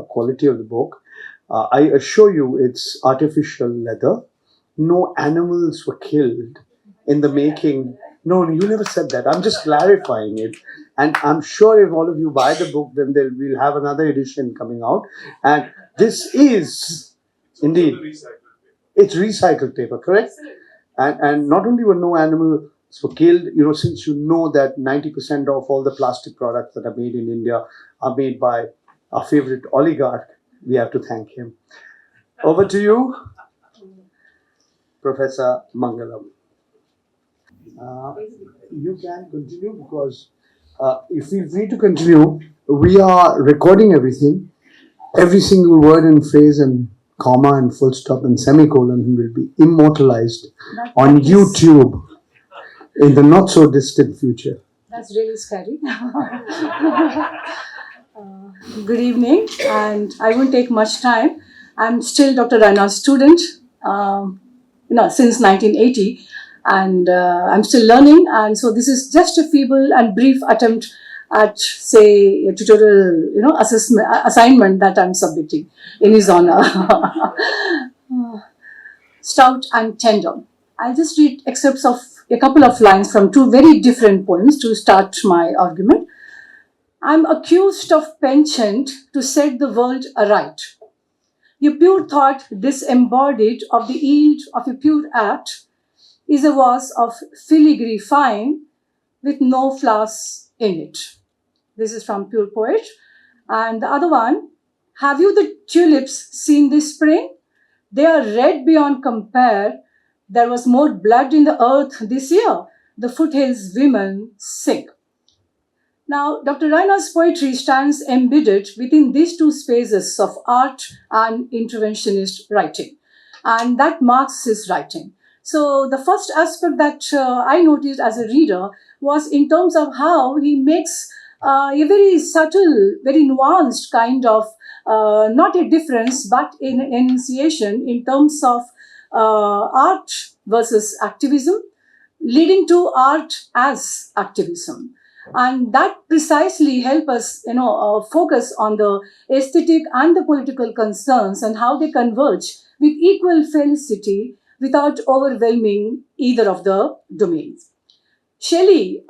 quality of the book. I assure you it's artificial leather. No animals were killed in the making. No, you never said that. I'm just clarifying it. And I'm sure if all of you buy the book, then we'll have another edition coming out. And this is indeed, it's recycled paper, correct? And not only were no animals were killed, since you know that 90% of all the plastic products that are made in India are made by our favorite oligarch, we have to thank him. Over to you, Professor Mangalam. You can continue because you feel free to continue. We are recording everything. Every single word and phrase and comma and full stop and semicolon will be immortalized on YouTube in the not so distant future. That's really scary. Good evening, and I won't take much time. I'm still Dr. Raina's student, since 1980, and I'm still learning. And so this is just a feeble and brief attempt at, say, a tutorial, assignment that I'm submitting in his honor. Stout and tender. I'll just read excerpts of a couple of lines from two very different poems to start my argument. I'm accused of penchant to set the world aright. Your pure thought disembodied of the yield of a pure act is a vase of filigree fine with no flowers in it. This is from Pure Poet. And the other one, have you the tulips seen this spring? They are red beyond compare. There was more blood in the earth this year. The foothills women sing. Now, Dr. Raina's poetry stands embedded within these two spaces of art and interventionist writing, and that marks his writing. So, the first aspect that I noticed as a reader was in terms of how he makes a very subtle, very nuanced kind of not a difference but an enunciation in terms of art versus activism, leading to art as activism, and that precisely help us focus on the aesthetic and the political concerns and how they converge with equal felicity without overwhelming either of the domains. Shelley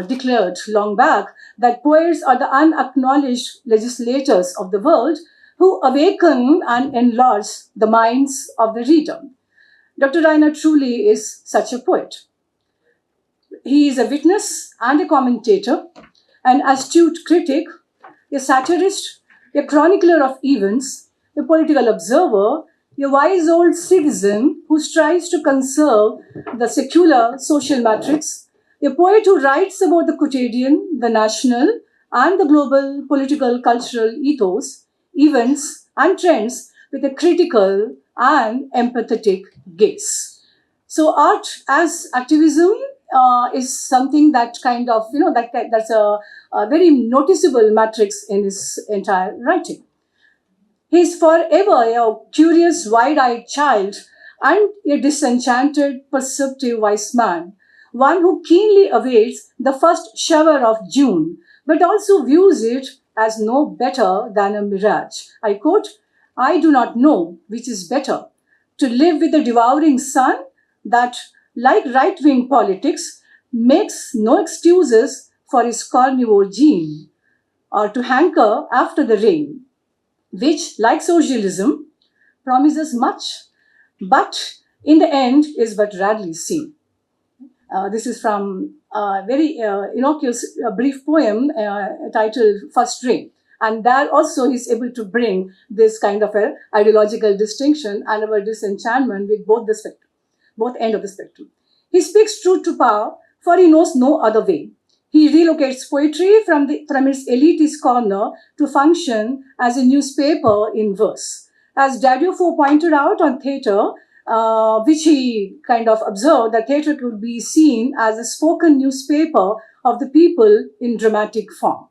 declared long back that poets are the unacknowledged legislators of the world who awaken and enlarge the minds of the reader. Dr. Raina truly is such a poet. He is a witness and a commentator, an astute critic, a satirist, a chronicler of events, a political observer, a wise old citizen who strives to conserve the secular social matrix, a poet who writes about the quotidian, the national, and the global political cultural ethos, events, and trends with a critical and empathetic gaze. So, art as activism is something that kind of, that's a very noticeable matrix in his entire writing. He's forever a curious, wide eyed child and a disenchanted, perceptive wise man, one who keenly awaits the first shower of June, but also views it as no better than a mirage. I quote, I do not know which is better, to live with the devouring sun that, like right wing politics, makes no excuses for his carnivore gene, or to hanker after the rain, which, like socialism, promises much, but in the end is but rarely seen. This is from a very innocuous brief poem titled First Rain. And there also he's able to bring this kind of a ideological distinction and our disenchantment with both end of the spectrum. He speaks truth to power, for he knows no other way. He relocates poetry from its elitist corner to function as a newspaper in verse. As Dadioufo pointed out on theatre, which he kind of observed that theatre could be seen as a spoken newspaper of the people in dramatic form.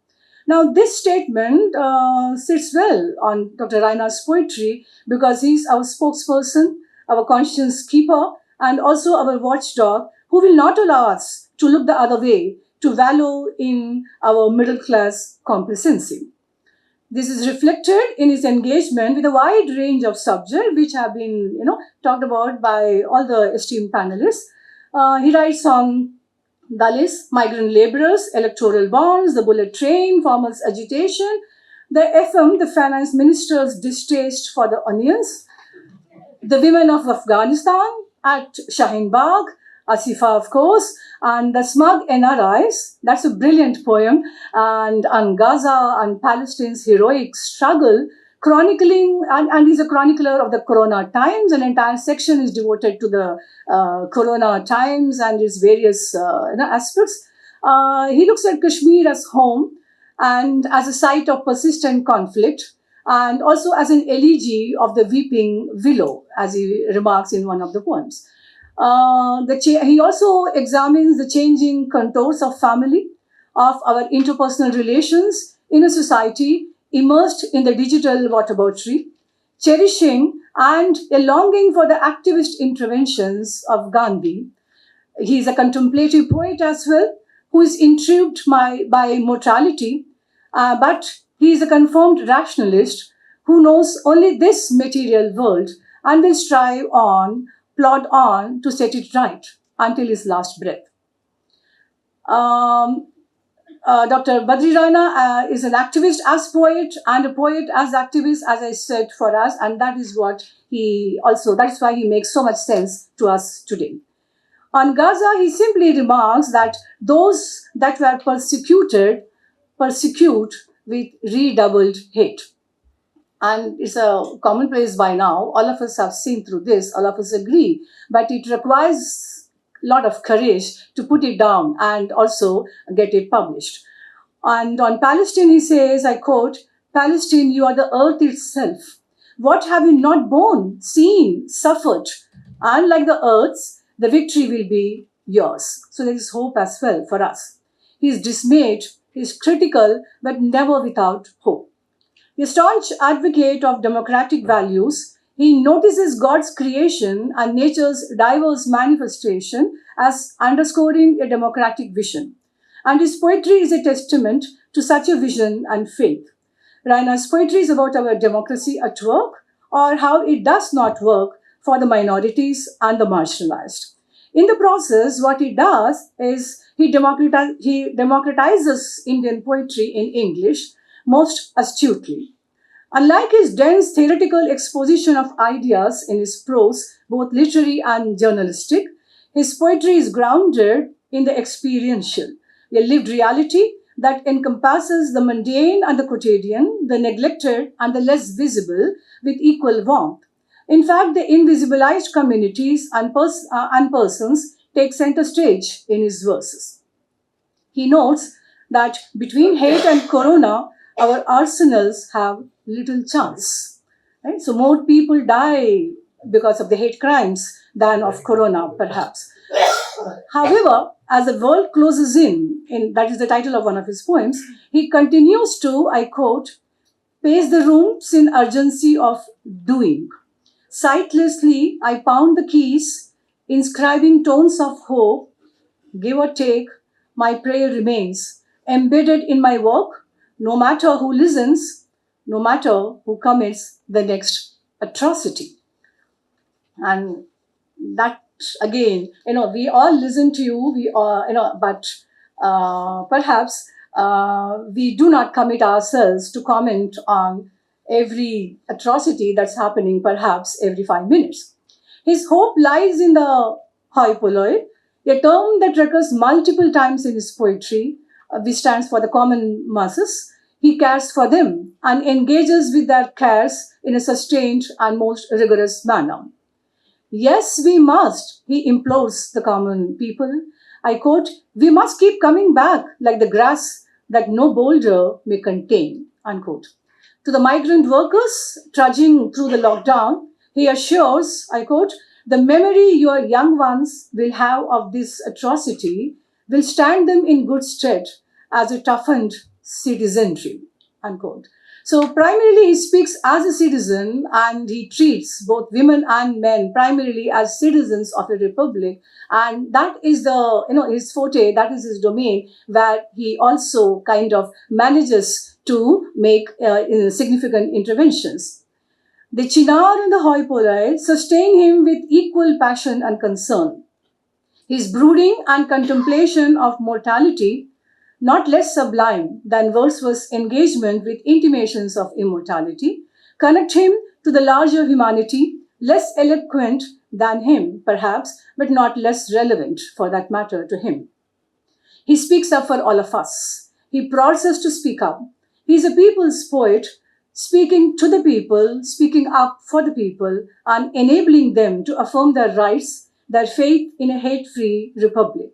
Now, this statement sits well on Dr. Raina's poetry because he's our spokesperson, our conscience keeper, and also our watchdog who will not allow us to look the other way, to wallow in our middle class complacency. This is reflected in his engagement with a wide range of subjects which have been, talked about by all the esteemed panelists. He writes on Dalits, migrant laborers, electoral bonds, the bullet train, farmers' agitation, the FM, the finance minister's distaste for the onions, the women of Afghanistan at Shaheen Bagh, Asifa, of course, and the smug NRIs. That's a brilliant poem, and on Gaza and Palestine's heroic struggle, chronicling, and he's a chronicler of the Corona times. An entire section is devoted to the Corona times and its various aspects. He looks at Kashmir as home and as a site of persistent conflict, and also as an elegy of the weeping willow, as he remarks in one of the poems. He also examines the changing contours of family, of our interpersonal relations in a society immersed in the digital whataboutery, cherishing and a longing for the activist interventions of Gandhi. He is a contemplative poet as well, who is intrigued by mortality, but he is a confirmed rationalist who knows only this material world and will strive on, plod on to set it right until his last breath. Dr. Badri Raina is an activist as poet and a poet as activist, as I said, for us, and that is what that's why he makes so much sense to us today. On Gaza, he simply remarks that those that were persecute with redoubled hate. And it's a commonplace by now. All of us have seen through this, all of us agree. But it requires a lot of courage to put it down and also get it published. And on Palestine, he says, I quote, Palestine, you are the earth itself. What have you not borne, seen, suffered? And like the earth's, the victory will be yours. So there is hope as well for us. He is dismayed, he is critical, but never without hope. A staunch advocate of democratic values, he notices God's creation and nature's diverse manifestation as underscoring a democratic vision. And his poetry is a testament to such a vision and faith. Raina's poetry is about our democracy at work, or how it does not work for the minorities and the marginalized. In the process, what he does is he democratizes Indian poetry in English most astutely. Unlike his dense theoretical exposition of ideas in his prose, both literary and journalistic, his poetry is grounded in the experiential, a lived reality that encompasses the mundane and the quotidian, the neglected and the less visible with equal warmth. In fact, the invisibilized communities and persons take center stage in his verses. He notes that between hate and corona, our arsenals have little chance. Right? So more people die because of the hate crimes than of corona, perhaps. However, as the world closes in, that is the title of one of his poems, he continues to, I quote, pace the rooms in urgency of doing. Sightlessly, I pound the keys, inscribing tones of hope. Give or take, my prayer remains embedded in my work, no matter who listens, no matter who commits the next atrocity. And that, again, we all listen to you, but perhaps we do not commit ourselves to comment on every atrocity that's happening, perhaps every 5 minutes. His hope lies in the hoi polloi, a term that recurs multiple times in his poetry, which stands for the common masses. He cares for them and engages with their cares in a sustained and most rigorous manner. Yes, we must, he implores the common people. I quote, we must keep coming back like the grass that no boulder may contain, unquote. To the migrant workers trudging through the lockdown, he assures, I quote, The memory your young ones will have of this atrocity will stand them in good stead as a toughened citizenry, unquote. So primarily he speaks as a citizen and he treats both women and men primarily as citizens of a republic, and that is the his forte, that is his domain, where he also kind of manages to make significant interventions. The chinar and the hoi polloi sustain him with equal passion and concern. His brooding and contemplation of mortality, not less sublime than Wordsworth's engagement with intimations of immortality, connect him to the larger humanity, less eloquent than him, perhaps, but not less relevant, for that matter, to him. He speaks up for all of us. He prods us to speak up. He's a people's poet, speaking to the people, speaking up for the people, and enabling them to affirm their rights, their faith in a hate-free republic.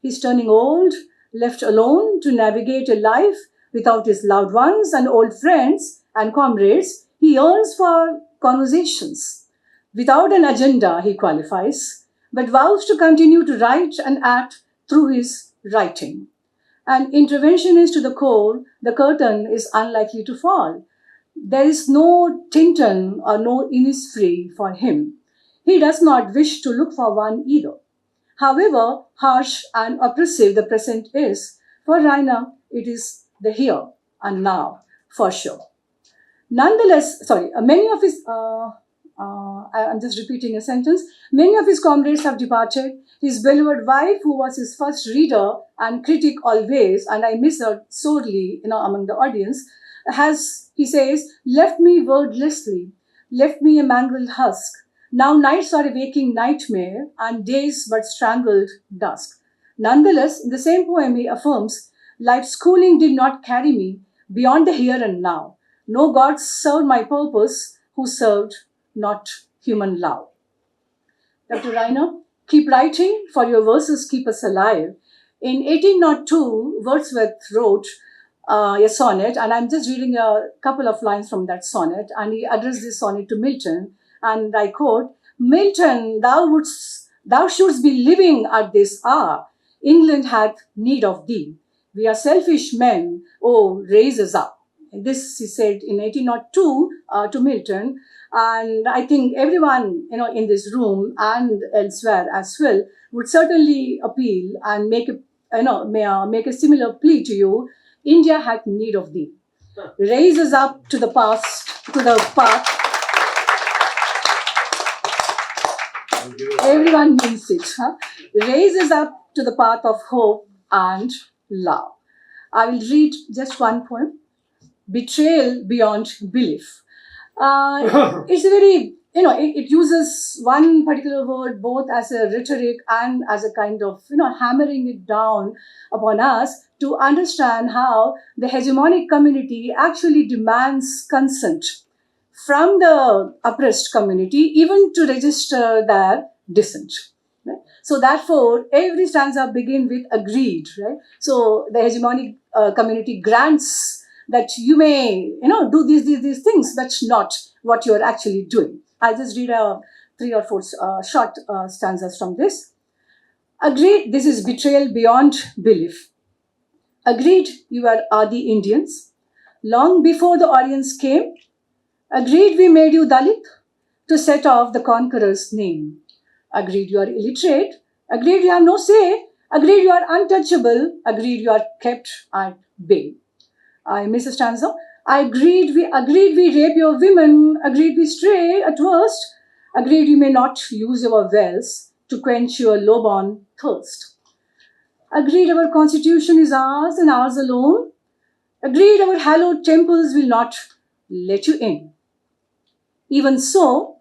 He's turning old, left alone to navigate a life without his loved ones and old friends and comrades. He yearns for conversations. Without an agenda, he qualifies, but vows to continue to write and act through his writing. An interventionist to the core, the curtain is unlikely to fall. There is no Tintin or no Innisfree for him. He does not wish to look for one either. However harsh and oppressive the present is, for Raina, it is the here and now, for sure. Nonetheless, many of his, I'm just repeating a sentence, many of his comrades have departed. His beloved wife, who was his first reader and critic always, and I miss her sorely, among the audience, has, he says, left me wordlessly, left me a mangled husk. Now nights are a waking nightmare and days but strangled dusk. Nonetheless, in the same poem, he affirms, life's schooling did not carry me beyond the here and now. No gods served my purpose who served not human love. Dr. Raina, keep writing, for your verses keep us alive. In 1802, Wordsworth wrote a sonnet, and I'm just reading a couple of lines from that sonnet, and he addressed this sonnet to Milton, and I quote, Milton, thou shouldst be living at this hour. England hath need of thee. We are selfish men, oh, raise us up. And this he said in 1802 to Milton, and I think everyone in this room and elsewhere as well would certainly appeal and make a similar plea to you. India hath need of thee. Raise us up to the path. Everyone means it. Huh? Raise us up to the path of hope and love. I will read just one poem, Betrayal Beyond Belief. It's a very, it uses one particular word both as a rhetoric and as a kind of, hammering it down upon us to understand how the hegemonic community actually demands consent from the oppressed community, even to register their dissent. Right? So therefore, every stanza begins with agreed. Right? So the hegemonic community grants that you may, do these things, but not what you are actually doing. I'll just read 3 or 4 short stanzas from this. Agreed, this is betrayal beyond belief. Agreed, you are Adi Indians. Long before the Aryans came, agreed we made you Dalit to set off the conqueror's name. Agreed you are illiterate. Agreed you have no say. Agreed you are untouchable. Agreed you are kept at bay. I miss a stanza. Agreed we rape your women. Agreed we stray at worst. Agreed you may not use your wells to quench your low-born thirst. Agreed our constitution is ours and ours alone. Agreed our hallowed temples will not let you in. Even so,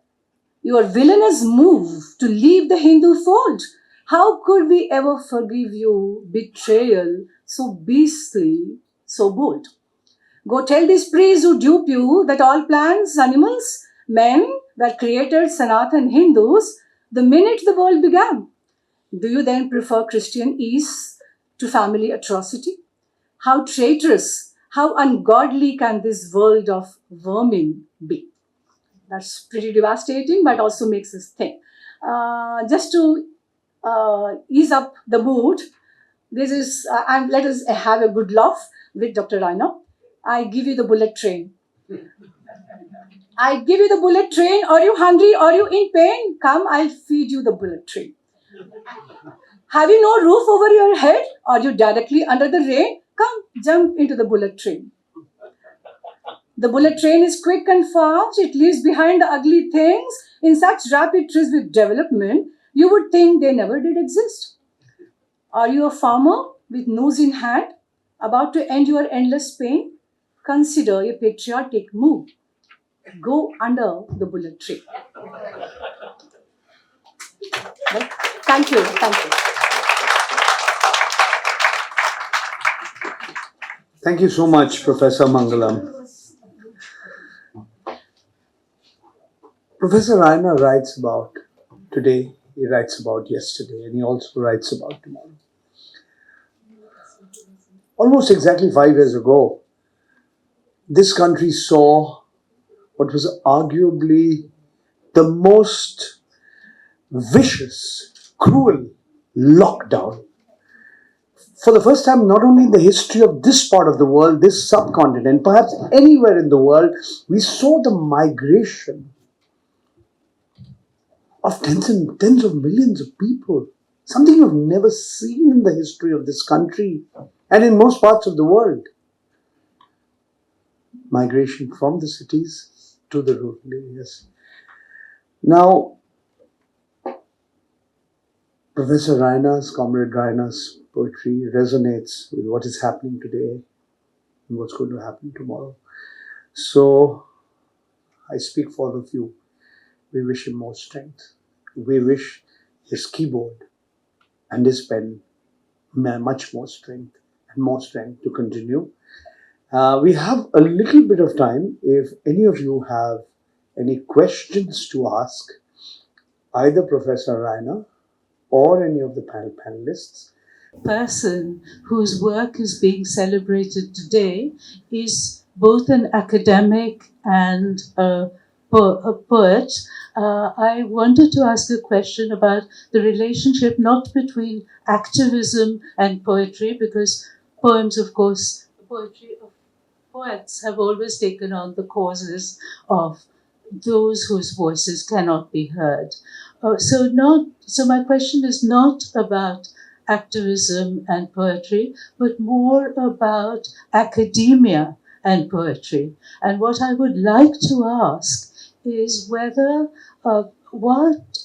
your villainous move to leave the Hindu fold. How could we ever forgive you betrayal so beastly, so bold? Go tell these priests who dupe you that all plants, animals, men were created Sanatan Hindus the minute the world began. Do you then prefer Christian ease to family atrocity? How traitorous, how ungodly can this world of vermin be? That's pretty devastating, but also makes us think. Just to ease up the mood, this is, and let us have a good laugh with Dr. Raina. I give you the bullet train. I give you the bullet train. Are you hungry? Are you in pain? Come, I'll feed you the bullet train. Have you no roof over your head? Are you directly under the rain? Come, jump into the bullet train. The bullet train is quick and fast. It leaves behind the ugly things in such rapid tryst with development, you would think they never did exist. Are you a farmer with nose in hand, about to end your endless pain? Consider a patriotic move. Go under the bullet train. Right? Thank you. Thank you. Thank you so much, Professor Mangalam. Professor Raina writes about today, he writes about yesterday, and he also writes about tomorrow. Almost exactly 5 years ago, this country saw what was arguably the most vicious, cruel lockdown. For the first time, not only in the history of this part of the world, this subcontinent, perhaps anywhere in the world, we saw the migration of tens and tens of millions of people. Something you've never seen in the history of this country and in most parts of the world. Migration from the cities to the rural areas. Now, Professor Raina's, Comrade Raina's poetry resonates with what is happening today and what's going to happen tomorrow. So, I speak for all of you. We wish him more strength. We wish his keyboard and his pen much more strength and more strength to continue. We have a little bit of time. If any of you have any questions to ask, either Professor Raina or any of the panelists. Person whose work is being celebrated today is both an academic and a poet. I wanted to ask a question about the relationship not between activism and poetry, because poems, of course, poetry of poets have always taken on the causes of those whose voices cannot be heard. So my question is not about activism and poetry, but more about academia and poetry. And what I would like to ask is whether what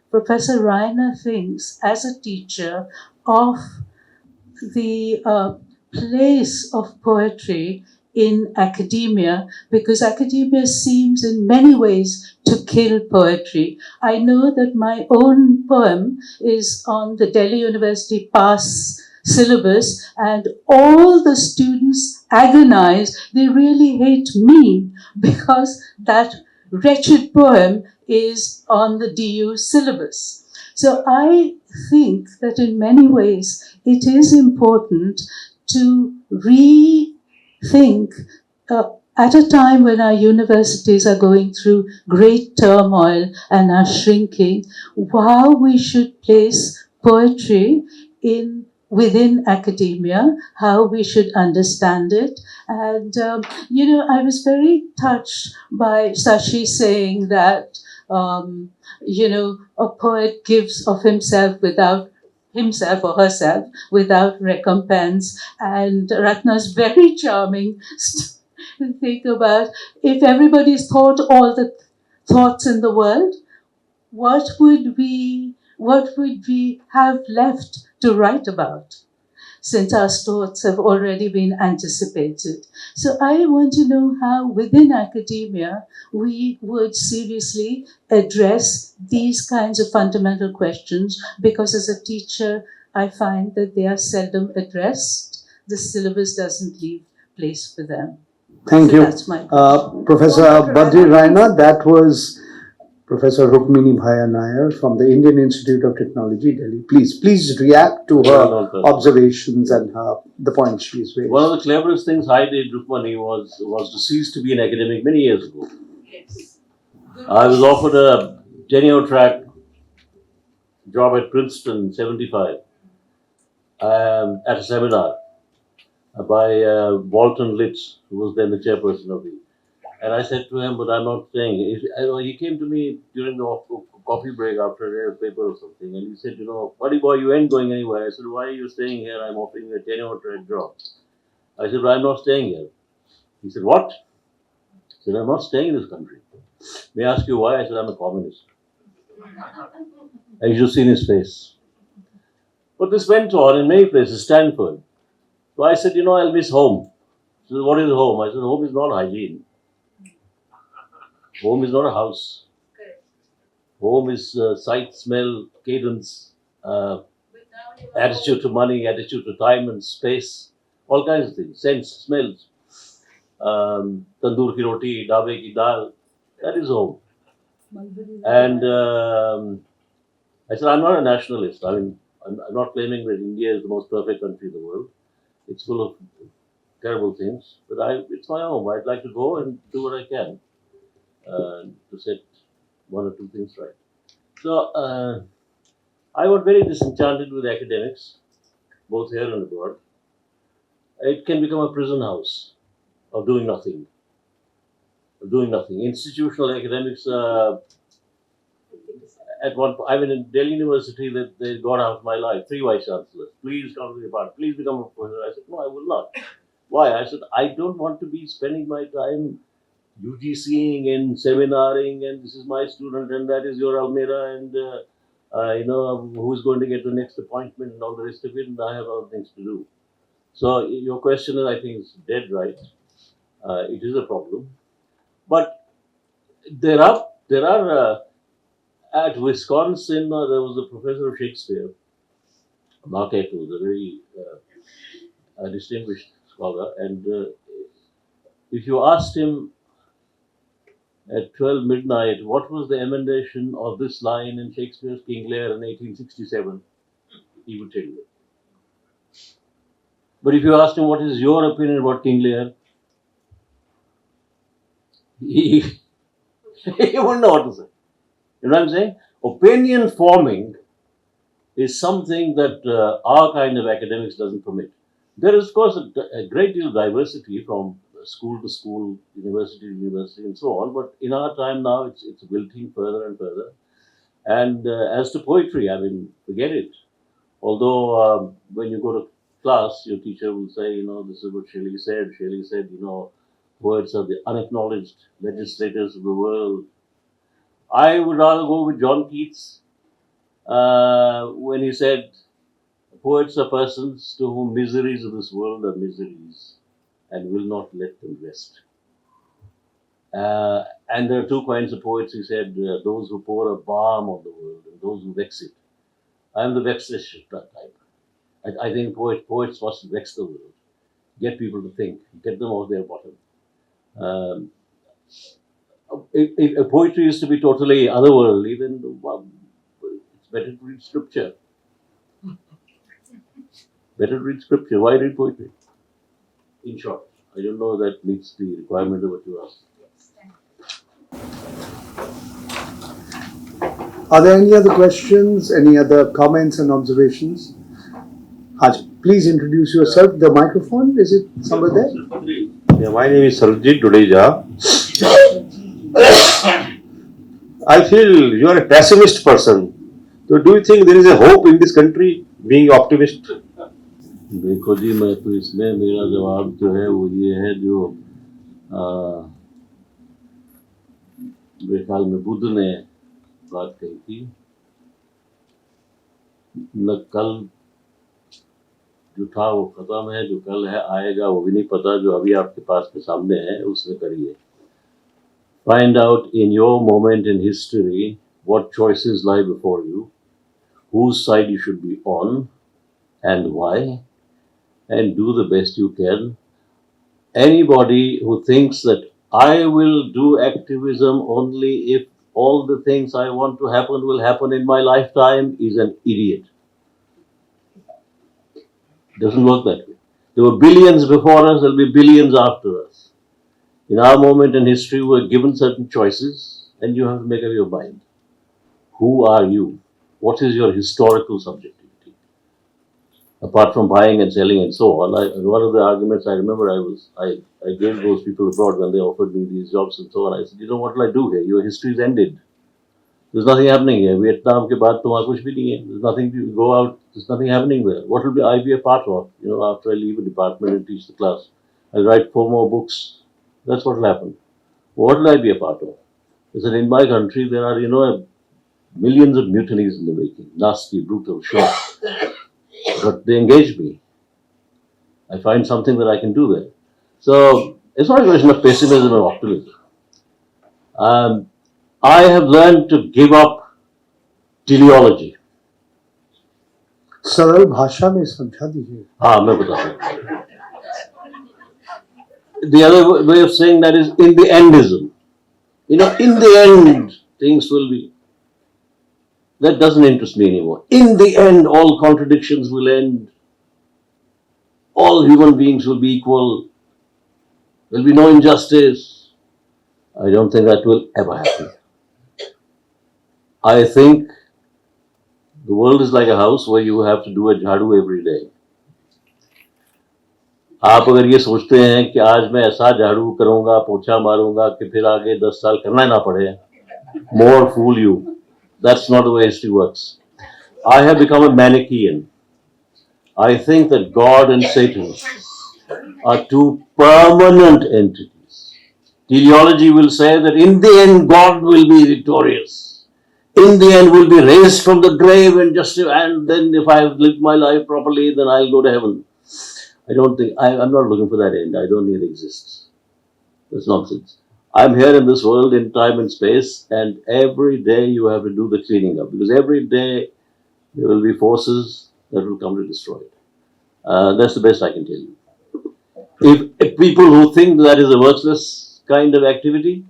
Professor Raina thinks as a teacher of the place of poetry in academia, because academia seems in many ways to kill poetry. I know that my own poem is on the Delhi University pass syllabus, and all the students agonize. They really hate me because that wretched poem is on the DU syllabus. So I think that in many ways it is important to rethink at a time when our universities are going through great turmoil and are shrinking, how we should place poetry within academia, how we should understand it. And, I was very touched by Shashi saying that, a poet gives of himself or herself without recompense. And Ratna's very charming to think about, if everybody's thought all the thoughts in the world, what would we have left to write about, since our thoughts have already been anticipated? So I want to know how within academia we would seriously address these kinds of fundamental questions, because as a teacher I find that they are seldom addressed. The syllabus doesn't leave place for them. Thank So you. that's my Professor Badri Raina, that was Professor Rukmini Bhaya Nair from the Indian Institute of Technology, Delhi. Please react to her observations and the points she is raised. One of the cleverest things I did, Rukmini, was to cease to be an academic many years ago. Yes. I was offered a tenure track job at Princeton in 75 at a seminar by Walton Litz, who was then the chairperson of the. And I said to him, but I'm not staying. He came to me during the coffee break after I read a paper or something, and he said, buddy boy, you ain't going anywhere. I said, why are you staying here? I'm offering you a tenure-track job. I said, well, I'm not staying here. He said, what? I said, I'm not staying in this country. May I ask you why? I said, I'm a communist. And you should have seen his face. But this went on in many places, Stanford. So I said, I'll miss home. He said, what is home? I said, home is not hygiene. Home is not a house. Home is sight, smell, cadence, attitude to money, attitude to time and space, all kinds of things, sense, smells. Tandoor ki roti, dabe ki dal, that is home. And I said, I'm not a nationalist. I mean, I'm not claiming that India is the most perfect country in the world. It's full of terrible things, but it's my home. I'd like to go and do what I can to set one or two things right. So I was very disenchanted with academics, both here and abroad. It can become a prison house of doing nothing. Institutional academics. At one point, I mean, in Delhi University, they got out of my life. 3 vice chancellors. Please come to the department. Please become a professor. I said, no, I will not. Why? I said, I don't want to be spending my time UGCing and seminaring, and this is my student, and that is your Almira, and who's going to get the next appointment and all the rest of it, and I have other things to do. So your question, I think, is dead right. It is a problem, but there are at Wisconsin, there was a professor of Shakespeare, Marquette, who was a very distinguished scholar, and if you asked him at 12 midnight, what was the emendation of this line in Shakespeare's King Lear in 1867? He would tell you. But if you asked him, what is your opinion about King Lear? He, he wouldn't know what to say. You know what I'm saying? Opinion forming is something that our kind of academics doesn't permit. There is, of course, a great deal of diversity from school to school, university to university, and so on. But in our time now, it's wilting further and further. And as to poetry, I mean, forget it. Although when you go to class, your teacher will say, this is what Shelley said. Shelley said, poets are the unacknowledged legislators of the world. I would rather go with John Keats when he said, poets are persons to whom miseries of this world are miseries and will not let them rest. And there are 2 kinds of poets, he said, those who pour a balm on the world and those who vex it. I am the vexation type. I think poets must vex the world, get people to think, get them off their bottom. If poetry is to be totally otherworldly, then it's better to read scripture. Better to read scripture. Why read poetry? In short, I don't know that meets the requirement of what you asked. Are there any other questions, any other comments and observations? Haji, please introduce yourself. The microphone, is it somewhere there? Yeah, my name is Sarojit Dudeja. I feel you are a pessimist person. So do you think there is a hope in this country, being optimist? देखो जी, मैं तो इसमें मेरा जवाब जो है वो ये है जो मेरे ख्याल में बुद्ध ने बात कही थी, न कल जो था वो खत्म है, जो कल है आएगा वो भी नहीं पता, जो अभी आपके पास के सामने है उसमें करिए. Find out in your moment in history what choices lie before you, whose side you should be on and why, and do the best you can. Anybody who thinks that I will do activism only if all the things I want to happen will happen in my lifetime is an idiot. It doesn't work that way. There were billions before us, there'll be billions after us. In our moment in history, we're given certain choices and you have to make up your mind. Who are you? what is your historical subjectivity? Apart from buying and selling and so on, one of the arguments I remember I gave those people abroad when they offered me these jobs and so on. I said, you know, what will I do here? Your history is ended. There's nothing happening here. Vietnam ke baad tumhara kuch bhi nahi hai. There's nothing to go out. There's nothing happening there. What will I be a part of? You know, after I leave a department and teach the class, I'll write 4 more books. That's what will happen. What will I be a part of? I said, in my country, there are, you know, millions of mutinies in the making. Nasty, brutal, short. But they engage me. I find something that I can do there. So it's not a question of pessimism or optimism. I have learned to give up teleology. सरल भाषा में समझा दीजिए. हाँ, मैं बता रहा हूँ. The other way of saying that is in the endism. You know, in the end, things will be. That doesn't interest me anymore. In the end, all contradictions will end. All human beings will be equal. There will be no injustice. I don't think that will ever happen. I think the world is like a house where you have to do a jhadu every day. आप अगर ये सोचते हैं कि आज मैं ऐसा झाड़ू करूंगा, पोछा मारूंगा कि फिर आगे 10 साल करना ना पड़े, more fool you. That's not the way history works. I have become a Manichaean. I think that God and Satan are two permanent entities. Teleology will say that in the end God will be victorious. In the end we'll be raised from the grave and then if I have lived my life properly, then I'll go to heaven. I don't think, I'm not looking for that end. I don't think it exists. That's nonsense. I'm here in this world in time and space, and every day you have to do the cleaning up because every day there will be forces that will come to destroy it. That's the best I can tell you. If people who think that is a worthless kind of activity,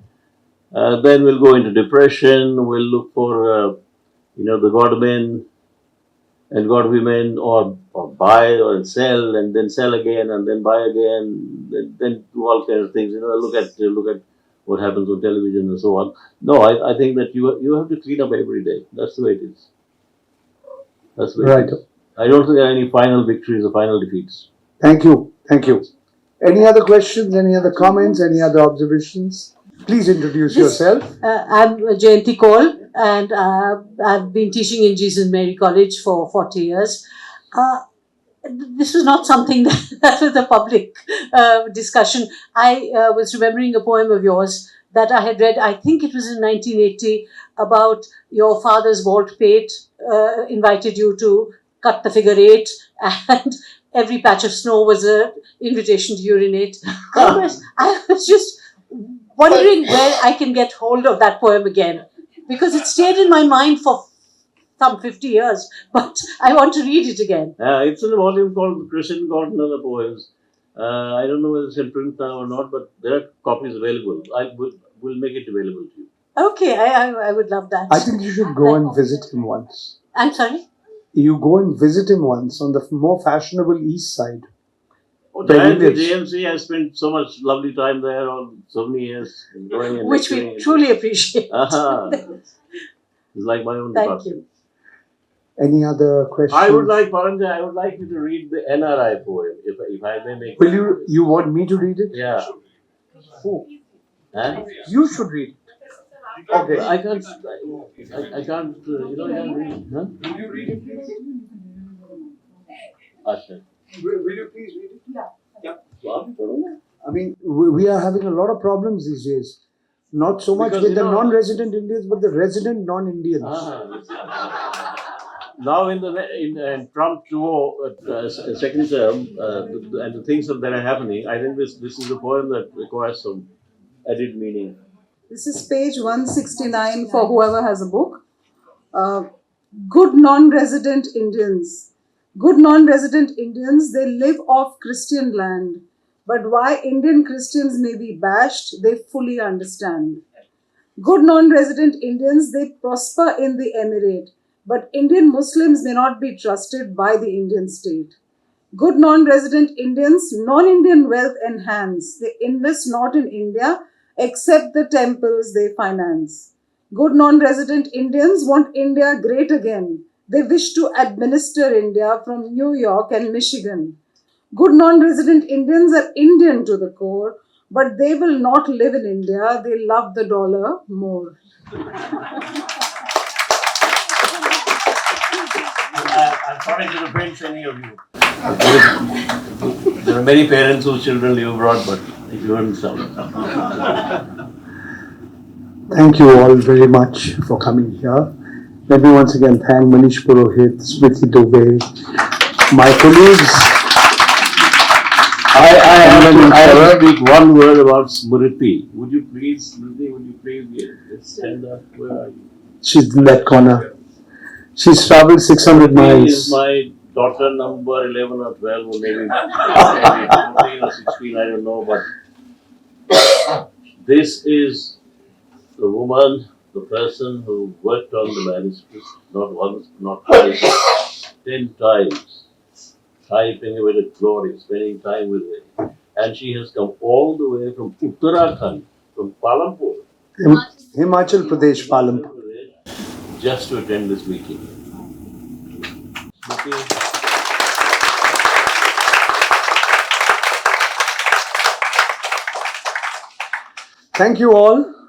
then we'll go into depression, we'll look for, the God men and God women, or buy or sell and then sell again and then buy again, then do all kinds of things. Look at what happens on television and so on. No, I think that you have to clean up every day. That's the way it is. That's the way Right. it is. I don't think there are any final victories or final defeats. Thank you. Thank you. Any other questions? Any other comments? Any other observations? Please introduce yourself. I'm Jayanti Kaul, and I've been teaching in Jesus Mary College for 40 years. This was not something that was a public discussion. I was remembering a poem of yours that I had read, I think it was in 1980, about your father's bald pate invited you to cut the figure 8, and every patch of snow was an invitation to urinate. I was just wondering where I can get hold of that poem again, because it stayed in my mind for some 50 years, but I want to read it again. It's in a volume called Christian God and Other Poems. I don't know whether it's in print now or not, but there are copies available. We'll make it available to you. Okay, I would love that. I think you should go and visit him once. I'm sorry? You go and visit him once on the more fashionable east side. Oh, JMC has spent so much lovely time there on so many years. Which we truly appreciate. It's like my own Thank you. Any other questions? I would like you to read the NRI poem, if I may make. Will you want me to read it? Yeah. Who? Huh? You should read it. Okay. I can't. I can't. I can't read. Huh? Will you read it, please? Asha. Will you please read it? Yeah. I mean, we are having a lot of problems these days. Not so much Because, with the non-resident Indians, but the resident non-Indians. Now in Trump 2 second term, and the things that are happening, I think this is a poem that requires some added meaning. This is page 169 for whoever has a book. Good non-resident Indians. Good non-resident Indians, they live off Christian land. But why Indian Christians may be bashed, they fully understand. Good non-resident Indians, they prosper in the emirate. But Indian Muslims may not be trusted by the Indian state. Good non-resident Indians, non-Indian wealth enhance. They invest not in India, except the temples they finance. Good non-resident Indians want India great again. They wish to administer India from New York and Michigan. Good non-resident Indians are Indian to the core, but they will not live in India. They love the dollar more. I'm sorry to offend any of you. There are many parents whose children live abroad, but you weren't some. Thank you all very much for coming here. Let me once again thank Manish Purohit, Smriti Dubey, my colleagues. I I have to speak one word about Smriti. Would you please stand up? Where are you? She's in that corner. She's traveled 600 Smriti is miles. my daughter number 11 or 12 or maybe 14 or 16, I don't know, but this is the woman, the person who worked on the manuscript, not once, not twice, 10 times, typing away the glory, spending time with it. And she has come all the way from Uttarakhand, from Palampur, Himachal Pradesh, Palampur. just to attend this meeting. Okay. Thank you all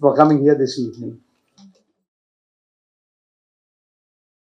for coming here this evening.